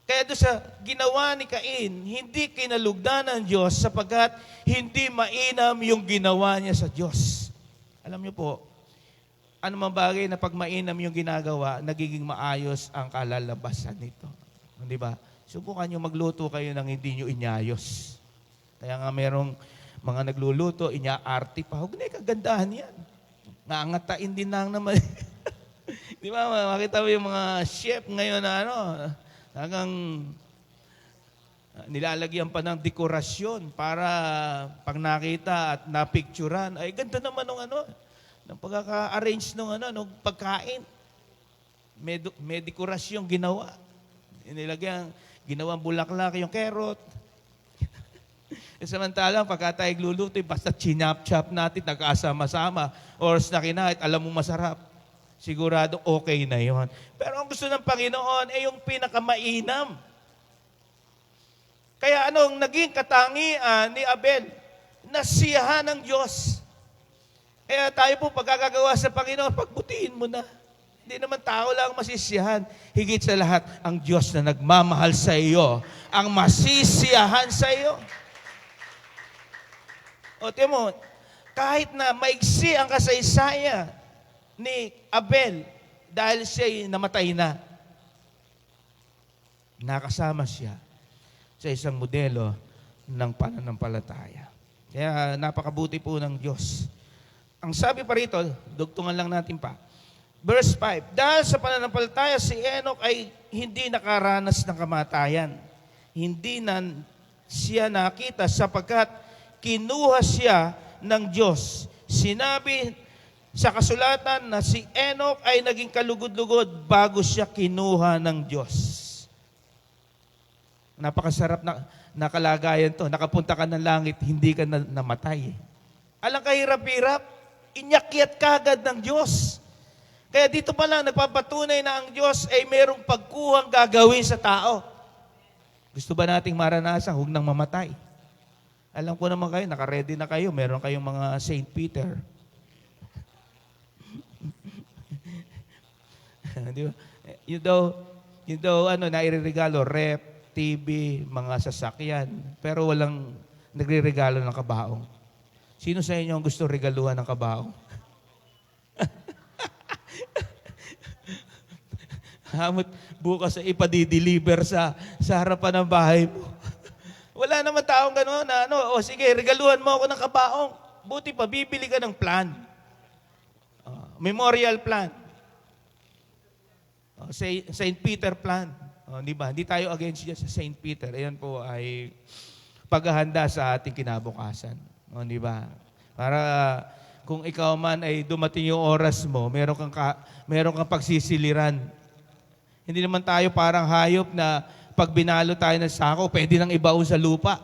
Speaker 2: Kaya doon sa ginawa ni Cain, hindi kinalugdan ng Diyos sapagkat hindi mainam yung ginawa niya sa Diyos. Alam niyo po, ano mang bagay na pag mainam yung ginagawa, nagiging maayos ang kalalabasan nito. Di ba? Subukan nyo magluto kayo ng hindi nyo inyayos. Kaya nga merong mga nagluluto, inya-arte pa. Huwag na kagandahan yan. Nangatain din lang naman. Di ba? Makita mo yung mga chef ngayon na hanggang nilalagyan pa ng dekorasyon para pag nakita at napicturan, ay ganda naman ng pagkaka-arrange ng pagkain. May dekorasyon ginawa. Nilagyan, ginawang bulaklak yung carrot. Samantalang pagka tayo gluluto, basta chinap-chap natin, nagkasama-sama, oras na kinahit, alam mo masarap. Sigurado okay na yon. Pero ang gusto ng Panginoon ay yung pinakamainam. Kaya anong naging katangian ni Abel? Nasiyahan ng Diyos. Kaya tayo po pagkagagawa sa Panginoon, pagbutihin mo na. Hindi naman tao lang masisiyahan. Higit sa lahat, ang Diyos na nagmamahal sa iyo, ang masisiyahan sa iyo. O, tiyan mo, kahit na maigsi ang kasaysayan ni Abel dahil siya'y namatay na, nakasama siya sa isang modelo ng pananampalataya. Kaya napakabuti po ng Diyos. Ang sabi pa rito, dugtungan lang natin pa. Verse 5, dahil sa pananampalataya si Enoch ay hindi nakaranas ng kamatayan. Hindi na siya nakita sapagkat kinuha siya ng Diyos. Sinabi sa kasulatan na si Enoch ay naging kalugod-lugod bago siya kinuha ng Diyos. Napakasarap na kalagayan to. Nakapunta ka ng langit, hindi ka namatay. Alang kahirap-hirap, inyakyat ka agad ng Diyos. Kaya dito pa lang, nagpapatunay na ang Diyos ay merong pagkuhang gagawin sa tao. Gusto ba nating maranasan? Huwag nang mamatay. Alam ko naman kayo, naka-ready na kayo. Meron kayong mga St. Peter. Di ba? Yun daw, nairegalo, rep, TV, mga sasakyan. Pero walang nagre-regalo ng kabaong. Sino sa inyo ang gusto regaluhan ng kabaong? Hamot bukas ay ipadideliver sa harapan ng bahay mo. Wala naman taong gano'n na o sige, regaluhan mo ako ng kabaong. Buti pa, bibili ka ng plan. Memorial plan. St. Peter plan. Di ba? Hindi tayo against dyan sa St. Peter. Ayan po ay paghahanda sa ating kinabukasan. Di ba? Para kung ikaw man ay dumating yung oras mo, meron kang pagsisiliran. Hindi naman tayo parang hayop na pag binalo tayo ng sako, pwede nang ibaon sa lupa.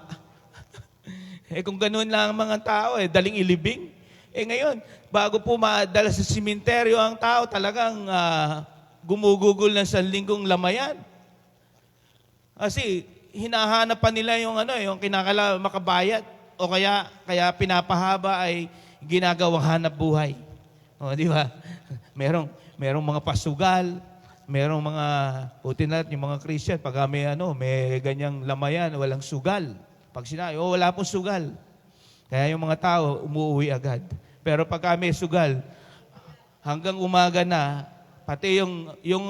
Speaker 2: Kung ganoon lang ang mga tao, daling ilibing. Ngayon, bago po madala sa simenteryo ang tao, talagang gumugugol ng 1 linggong lamayan. Kasi hinahanap pa nila yung yung makabayad o kaya pinapahaba ay ginagawang hanap buhay. Di ba? Merong mga pasugal, merong mga puti na yung mga Christian pag may ganyang lamayan, walang sugal. Pag sinabi, wala pong sugal. Kaya yung mga tao umuwi agad. Pero pag may sugal, hanggang umaga na, pati yung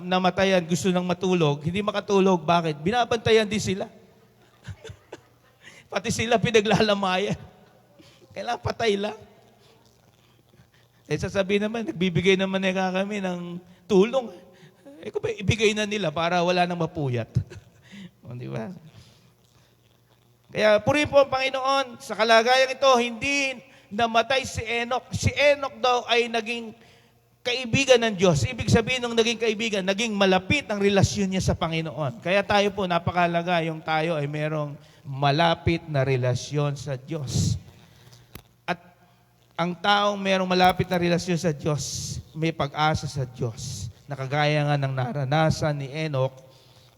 Speaker 2: namatayan gusto nang matulog, hindi makatulog. Bakit? Binabantayan din sila. Pati sila pinaglalamayan. Kailangan patay lang. Sasabihin naman, nagbibigay naman kami ng tulong. Kung ba, ibigay na nila para wala nang mapuyat. Di ba? Kaya purihin po ang Panginoon. Sa kalagayang ito, hindi namatay si Enoch. Si Enoch daw ay naging kaibigan ng Diyos. Ibig sabihin ng naging kaibigan, naging malapit ang relasyon niya sa Panginoon. Kaya tayo po, napakalaga yung tayo ay merong malapit na relasyon sa Diyos. At ang taong merong malapit na relasyon sa Diyos, may pag-asa sa Diyos. Nakagaya nga ng naranasan ni Enoch,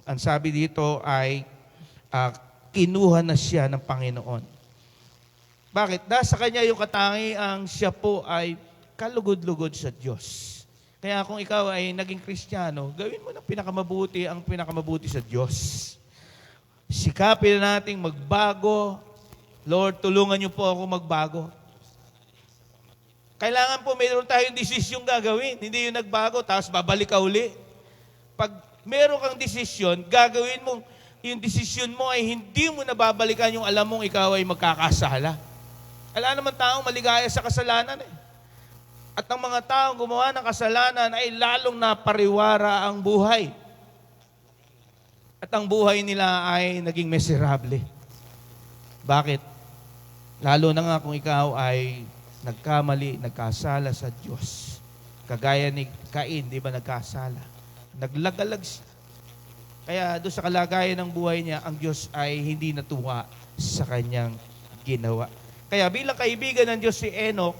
Speaker 2: ang sabi dito ay kinuha na siya ng Panginoon. Bakit? Nasa kanya yung katangiang siya po ay kalugod-lugod sa Diyos. Kaya kung ikaw ay naging Kristiyano, gawin mo ng pinakamabuti sa Diyos. Sikapin nating magbago. Lord, tulungan niyo po ako magbago. Kailangan po mayroon tayong desisyong gagawin. Hindi yung nagbago, tapos babalik ka uli. Pag meron kang desisyon, gagawin mo, yung desisyon mo ay hindi mo nababalikan yung alam mong ikaw ay magkakasala. Wala naman taong maligaya sa kasalanan At ang mga taong gumawa ng kasalanan ay lalong napariwara ang buhay. At ang buhay nila ay naging miserable. Bakit? Lalo na nga kung ikaw ay nagkamali, nagkasala sa Diyos. Kagaya ni Cain, di ba nagkasala? Naglagalag siya. Kaya doon sa kalagayan ng buhay niya, ang Diyos ay hindi natuwa sa kanyang ginawa. Kaya bilang kaibigan ng Diyos si Enoch,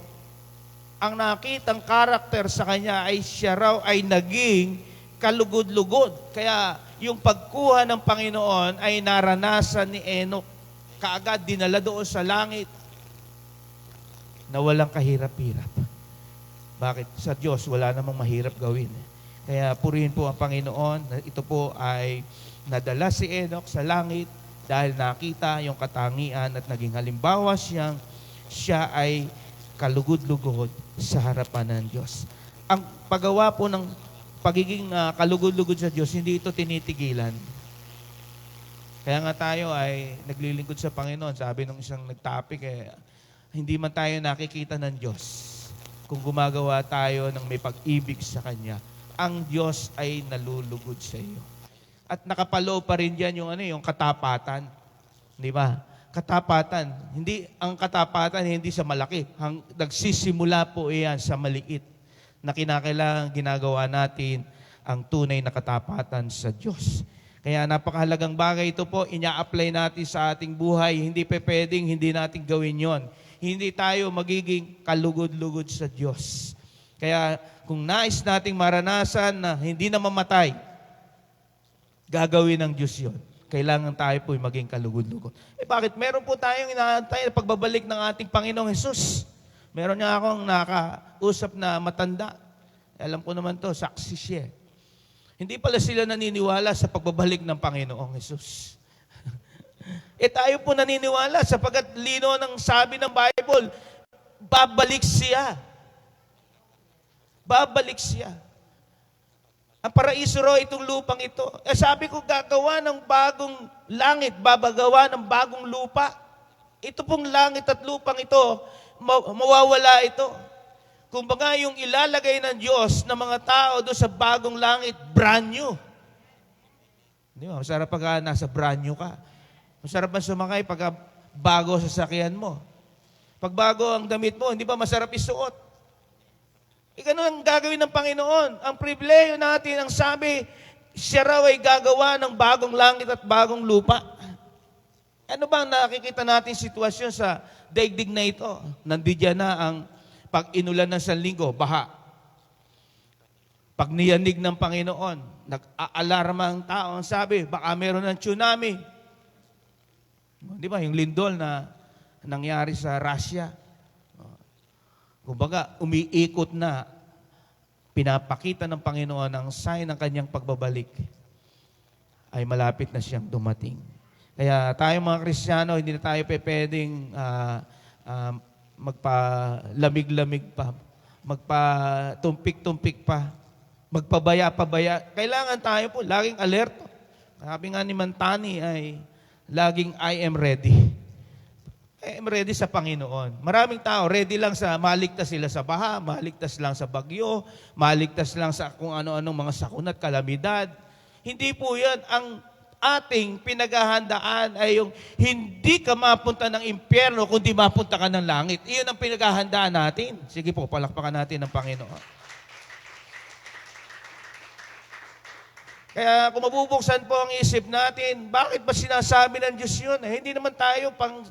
Speaker 2: ang nakitang karakter sa kanya ay siya raw ay naging kalugod-lugod. Kaya yung pagkuha ng Panginoon ay naranasan ni Enoch. Kaagad dinala doon sa langit na walang kahirap-hirap. Bakit? Sa Diyos, wala namang mahirap gawin. Kaya purihin po ang Panginoon. Ito po ay nadala si Enoch sa langit dahil nakita yung katangian at naging halimbawa siya ay kalugod-lugod sa harapan ng Diyos. Ang paggawa po ng pagiging kalugod-lugod sa Diyos, hindi ito tinitigilan. Kaya nga tayo ay naglilingkod sa Panginoon. Sabi nung isang nagtopic, hindi man tayo nakikita ng Diyos. Kung gumagawa tayo ng may pag-ibig sa Kanya, ang Diyos ay nalulugod sa iyo. At nakapaloob pa rin diyan yung katapatan. Di ba? Katapatan. Ang katapatan hindi sa malaki. Nagsisimula po iyan sa maliit na kinakailangan ginagawa natin ang tunay na katapatan sa Diyos. Kaya napakahalagang bagay ito po, inya-apply natin sa ating buhay. Hindi pwedeng hindi natin gawin yon. Hindi tayo magiging kalugod-lugod sa Diyos. Kaya kung nais nating maranasan na hindi na mamatay, gagawin ng Diyos yon. Kailangan tayo po'y maging kalugod-lugod. Bakit? Meron po tayong inaantay na pagbabalik ng ating Panginoong Hesus. Meron niya akong nakausap na matanda. Alam ko naman to, saksi siya. Hindi pala sila naniniwala sa pagbabalik ng Panginoong Hesus. Tayo po naniniwala sapagkat lino ng sabi ng Bible, babalik siya. Babalik siya. Ang paraiso raw itong lupang ito. Eh sabi ko, gagawa ng bagong langit, babagawa ng bagong lupa. Ito pong langit at lupang ito, mawawala ito. Kumbaga yung ilalagay ng Diyos ng mga tao doon sa bagong langit, brand new. Di ba? Masarap pag nasa brand new ka. Masarap man sumakay pag bago sa sasakyan mo. Pag bago ang damit mo, hindi ba masarap isuot? Ganun ang gagawin ng Panginoon. Ang pribileyo natin, ang sabi, siya raw ay gagawa ng bagong langit at bagong lupa. Ano ba ang nakikita natin sitwasyon sa daigdig na ito? Nandiyan na ang pag-inulan ng sanlinggo, baha. Pag niyanig ng Panginoon, nag-aalarma ang tao. Ang sabi, baka meron ng tsunami. Di ba? Yung lindol na nangyari sa Russia. Kumbaga, umiikot na, pinapakita ng Panginoon ang sign ng kanyang pagbabalik, ay malapit na siyang dumating. Kaya tayo mga Kristiyano, hindi na tayo pwedeng magpalamig-lamig pa, magpatumpik-tumpik pa, magpabaya-pabaya. Kailangan tayo po, laging alerto. Sabi nga ni Mantani ay, laging I am ready. I am ready sa Panginoon. Maraming tao, ready lang sa maligtas sila sa baha, maligtas lang sa bagyo, maligtas lang sa kung ano-anong mga sakuna at kalamidad. Hindi po yan. Ang ating pinaghahandaan ay yung hindi ka mapunta ng impyerno, kundi mapunta ka ng langit. Iyon ang pinaghahandaan natin. Sige po, palakpakan natin ng Panginoon. Kaya kung mabubuksan po ang isip natin, bakit ba sinasabi ng Diyos yun? Hindi naman tayo pang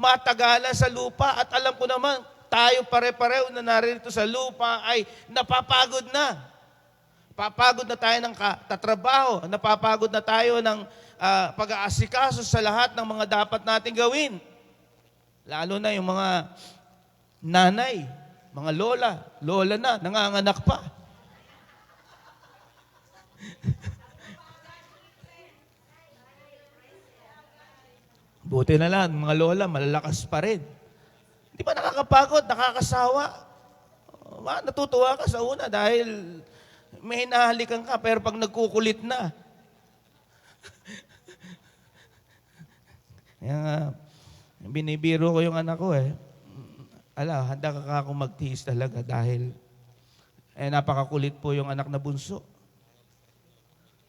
Speaker 2: matagalan sa lupa at alam ko naman, tayo pare-pareho na narito sa lupa ay napapagod na. Papagod na tayo ng tatrabaho, napapagod na tayo ng pag-aasikaso sa lahat ng mga dapat nating gawin. Lalo na yung mga nanay, mga lola na, nanganganak pa. Buti na lang, mga lola, malalakas pa rin. Di ba nakakapagod, nakakasawa? Natutuwa ka sa una dahil may hinahalikan ka, pero pag nagkukulit na. Kaya binibiro ko yung anak ko handa ka akong magtiis talaga dahil napakakulit po yung anak na bunso.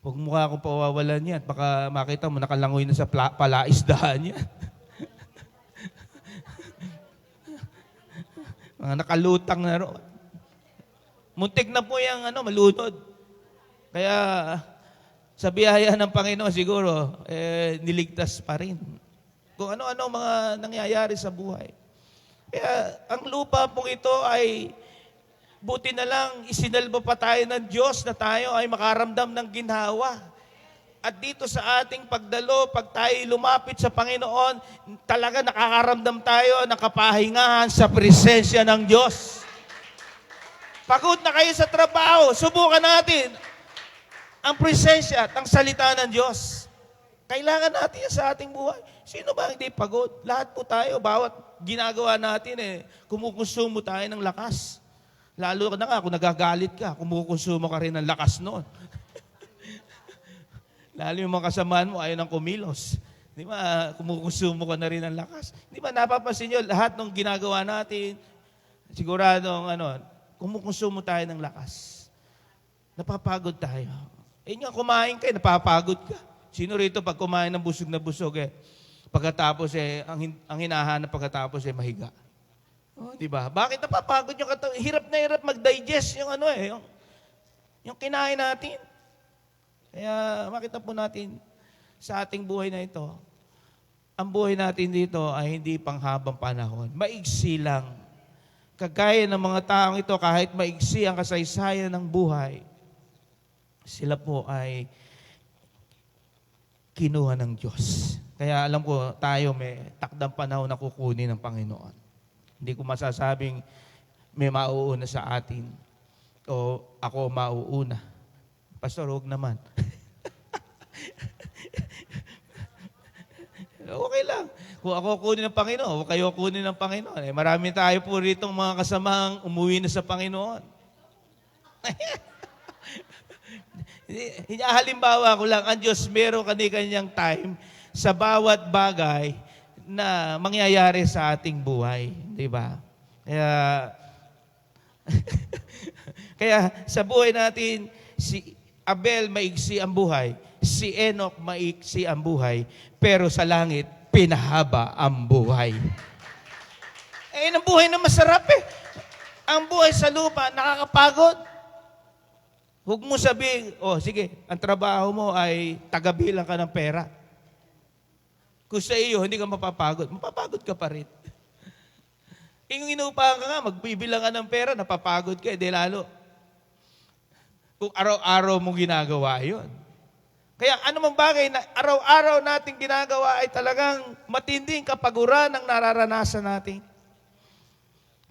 Speaker 2: Huwag mukha akong pawawalan yan. Baka makita mo, nakalangoy na sa palaisdahan yan. Mga nakalutang na ro. Muntik na po yung malunod. Kaya sa biyaya ng Panginoon siguro, niligtas pa rin. Kung ano-ano mga nangyayari sa buhay. Kaya ang lupa pong ito ay buti na lang, isinalba pa tayo ng Diyos na tayo ay makaramdam ng ginhawa. At dito sa ating pagdalo, pag tayo lumapit sa Panginoon, talaga nakakaramdam tayo ng kapahingahan sa presensya ng Diyos. Pagod na kayo sa trabaho, subukan natin ang presensya at ang salita ng Diyos. Kailangan natin yan sa ating buhay. Sino ba hindi pagod? Lahat po tayo, bawat ginagawa natin, kumukonsumo tayo ng lakas. Lalo na nga, kung nagagalit ka, kumukonsumo ka rin ng lakas noon. Lalo yung mga kasamaan mo, ayaw ng kumilos. Di ba, kumukonsumo ka na rin ng lakas. Di ba, napapansin nyo, lahat ng ginagawa natin, siguradong, kumukonsumo tayo ng lakas. Napapagod tayo. Nga, kumain ka, napapagod ka. Sino rito pag kumain ng busog na busog, pagkatapos, ang hinahanap pagkatapos, mahiga. Oh, di ba? Bakit napapagod yung katawan? Hirap na hirap mag-digest yung yung kinain natin. Kaya makita po natin sa ating buhay na ito, ang buhay natin dito ay hindi panghabang panahon. Maigsi lang. Kagaya ng mga taong ito, kahit maigsi ang kasaysayan ng buhay, sila po ay kinuha ng Diyos. Kaya alam ko, tayo may takdang panahon na kukunin ng Panginoon. Hindi ko masasabing may mauuna sa atin o ako mauuna. Pastor, huwag naman. Okay lang. Kung ako kunin ng Panginoon, o kayo kunin ng Panginoon. Marami tayo po rito mga kasamang umuwi na sa Panginoon. Halimbawa ko lang, ang Diyos meron kanyang time sa bawat bagay na mangyayari sa ating buhay. Di ba? Kaya, kaya sa buhay natin, si Abel maigsi ang buhay, si Enoch maigsi ang buhay, pero sa langit, pinahaba ang buhay. Ang buhay na masarap eh. Ang buhay sa lupa, nakakapagod. Huwag mo sabihin, sige, ang trabaho mo ay tagabilang ka ng pera. Kung sa iyo, hindi ka mapapagod ka pa rin. Yung inupahan ka nga, magbibilang ka ng pera, napapagod ka, di lalo. Kung araw-araw mo ginagawa yon. Kaya anumang bagay na araw-araw nating ginagawa ay talagang matinding kapaguran ang nararanasan natin.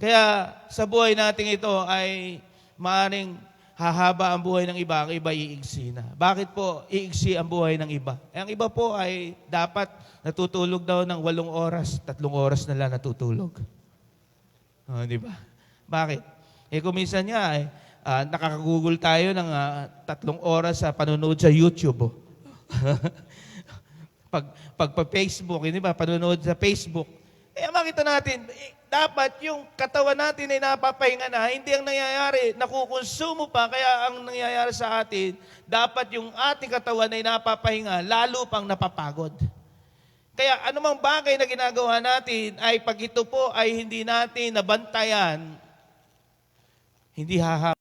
Speaker 2: Kaya sa buhay natin ito ay maaaring hahaba ang buhay ng iba, ang iba iigsi na. Bakit po iigsi ang buhay ng iba? Ang iba po ay dapat natutulog daw ng 8 oras, 3 oras na lang natutulog. Di ba? Bakit? Kung minsan nga, nakakagoogle tayo ng 3 oras sa panonood sa YouTube. Pag-Facebook, hindi ba? Panonood sa Facebook. Makita natin, dapat yung katawan natin ay napapahinga na, hindi ang nangyayari, nakukonsumo pa, kaya ang nangyayari sa atin, dapat yung ating katawan ay napapahinga, lalo pang napapagod. Kaya anumang bagay na ginagawa natin ay pag ito po ay hindi natin nabantayan, hindi hahaba.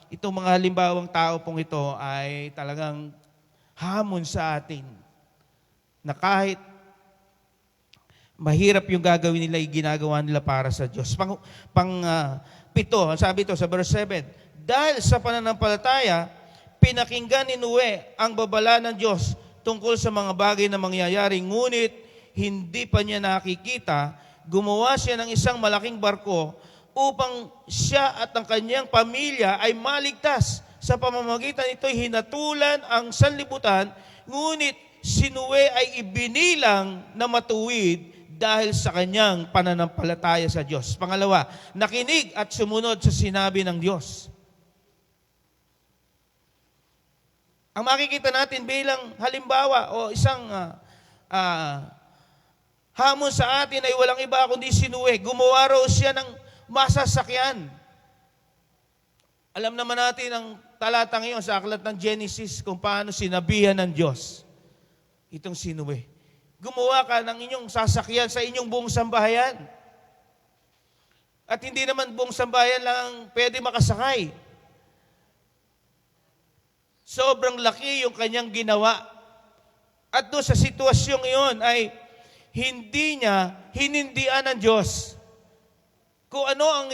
Speaker 2: Itong mga halimbawang tao pong ito ay talagang hamon sa atin na kahit mahirap yung gagawin nila, yung ginagawa nila para sa Diyos. Pito, sabi ito sa verse 7, dahil sa pananampalataya, pinakinggan ni Noe ang babala ng Diyos tungkol sa mga bagay na mangyayari, ngunit hindi pa niya nakikita, gumawa siya ng isang malaking barko upang siya at ang kanyang pamilya ay maligtas. Sa pamamagitan nito'y hinatulan ang sanlibutan, ngunit si Noe ay ibinilang na matuwid dahil sa kanyang pananampalataya sa Diyos. Pangalawa, nakinig at sumunod sa sinabi ng Diyos. Ang makikita natin bilang halimbawa o isang hamon sa atin ay walang iba kundi si Noe. Gumawa raw siya ng masasakyan. Alam naman natin ang talata ngayon sa aklat ng Genesis kung paano sinabihan ng Diyos itong si Noe. Gumawa ka ng inyong sasakyan sa inyong buong sambahayan. At hindi naman buong sambahayan lang ang pwede makasakay. Sobrang laki yung kanyang ginawa. At doon sa sitwasyong iyon ay hindi niya hinindian ng Diyos. Kung ano ang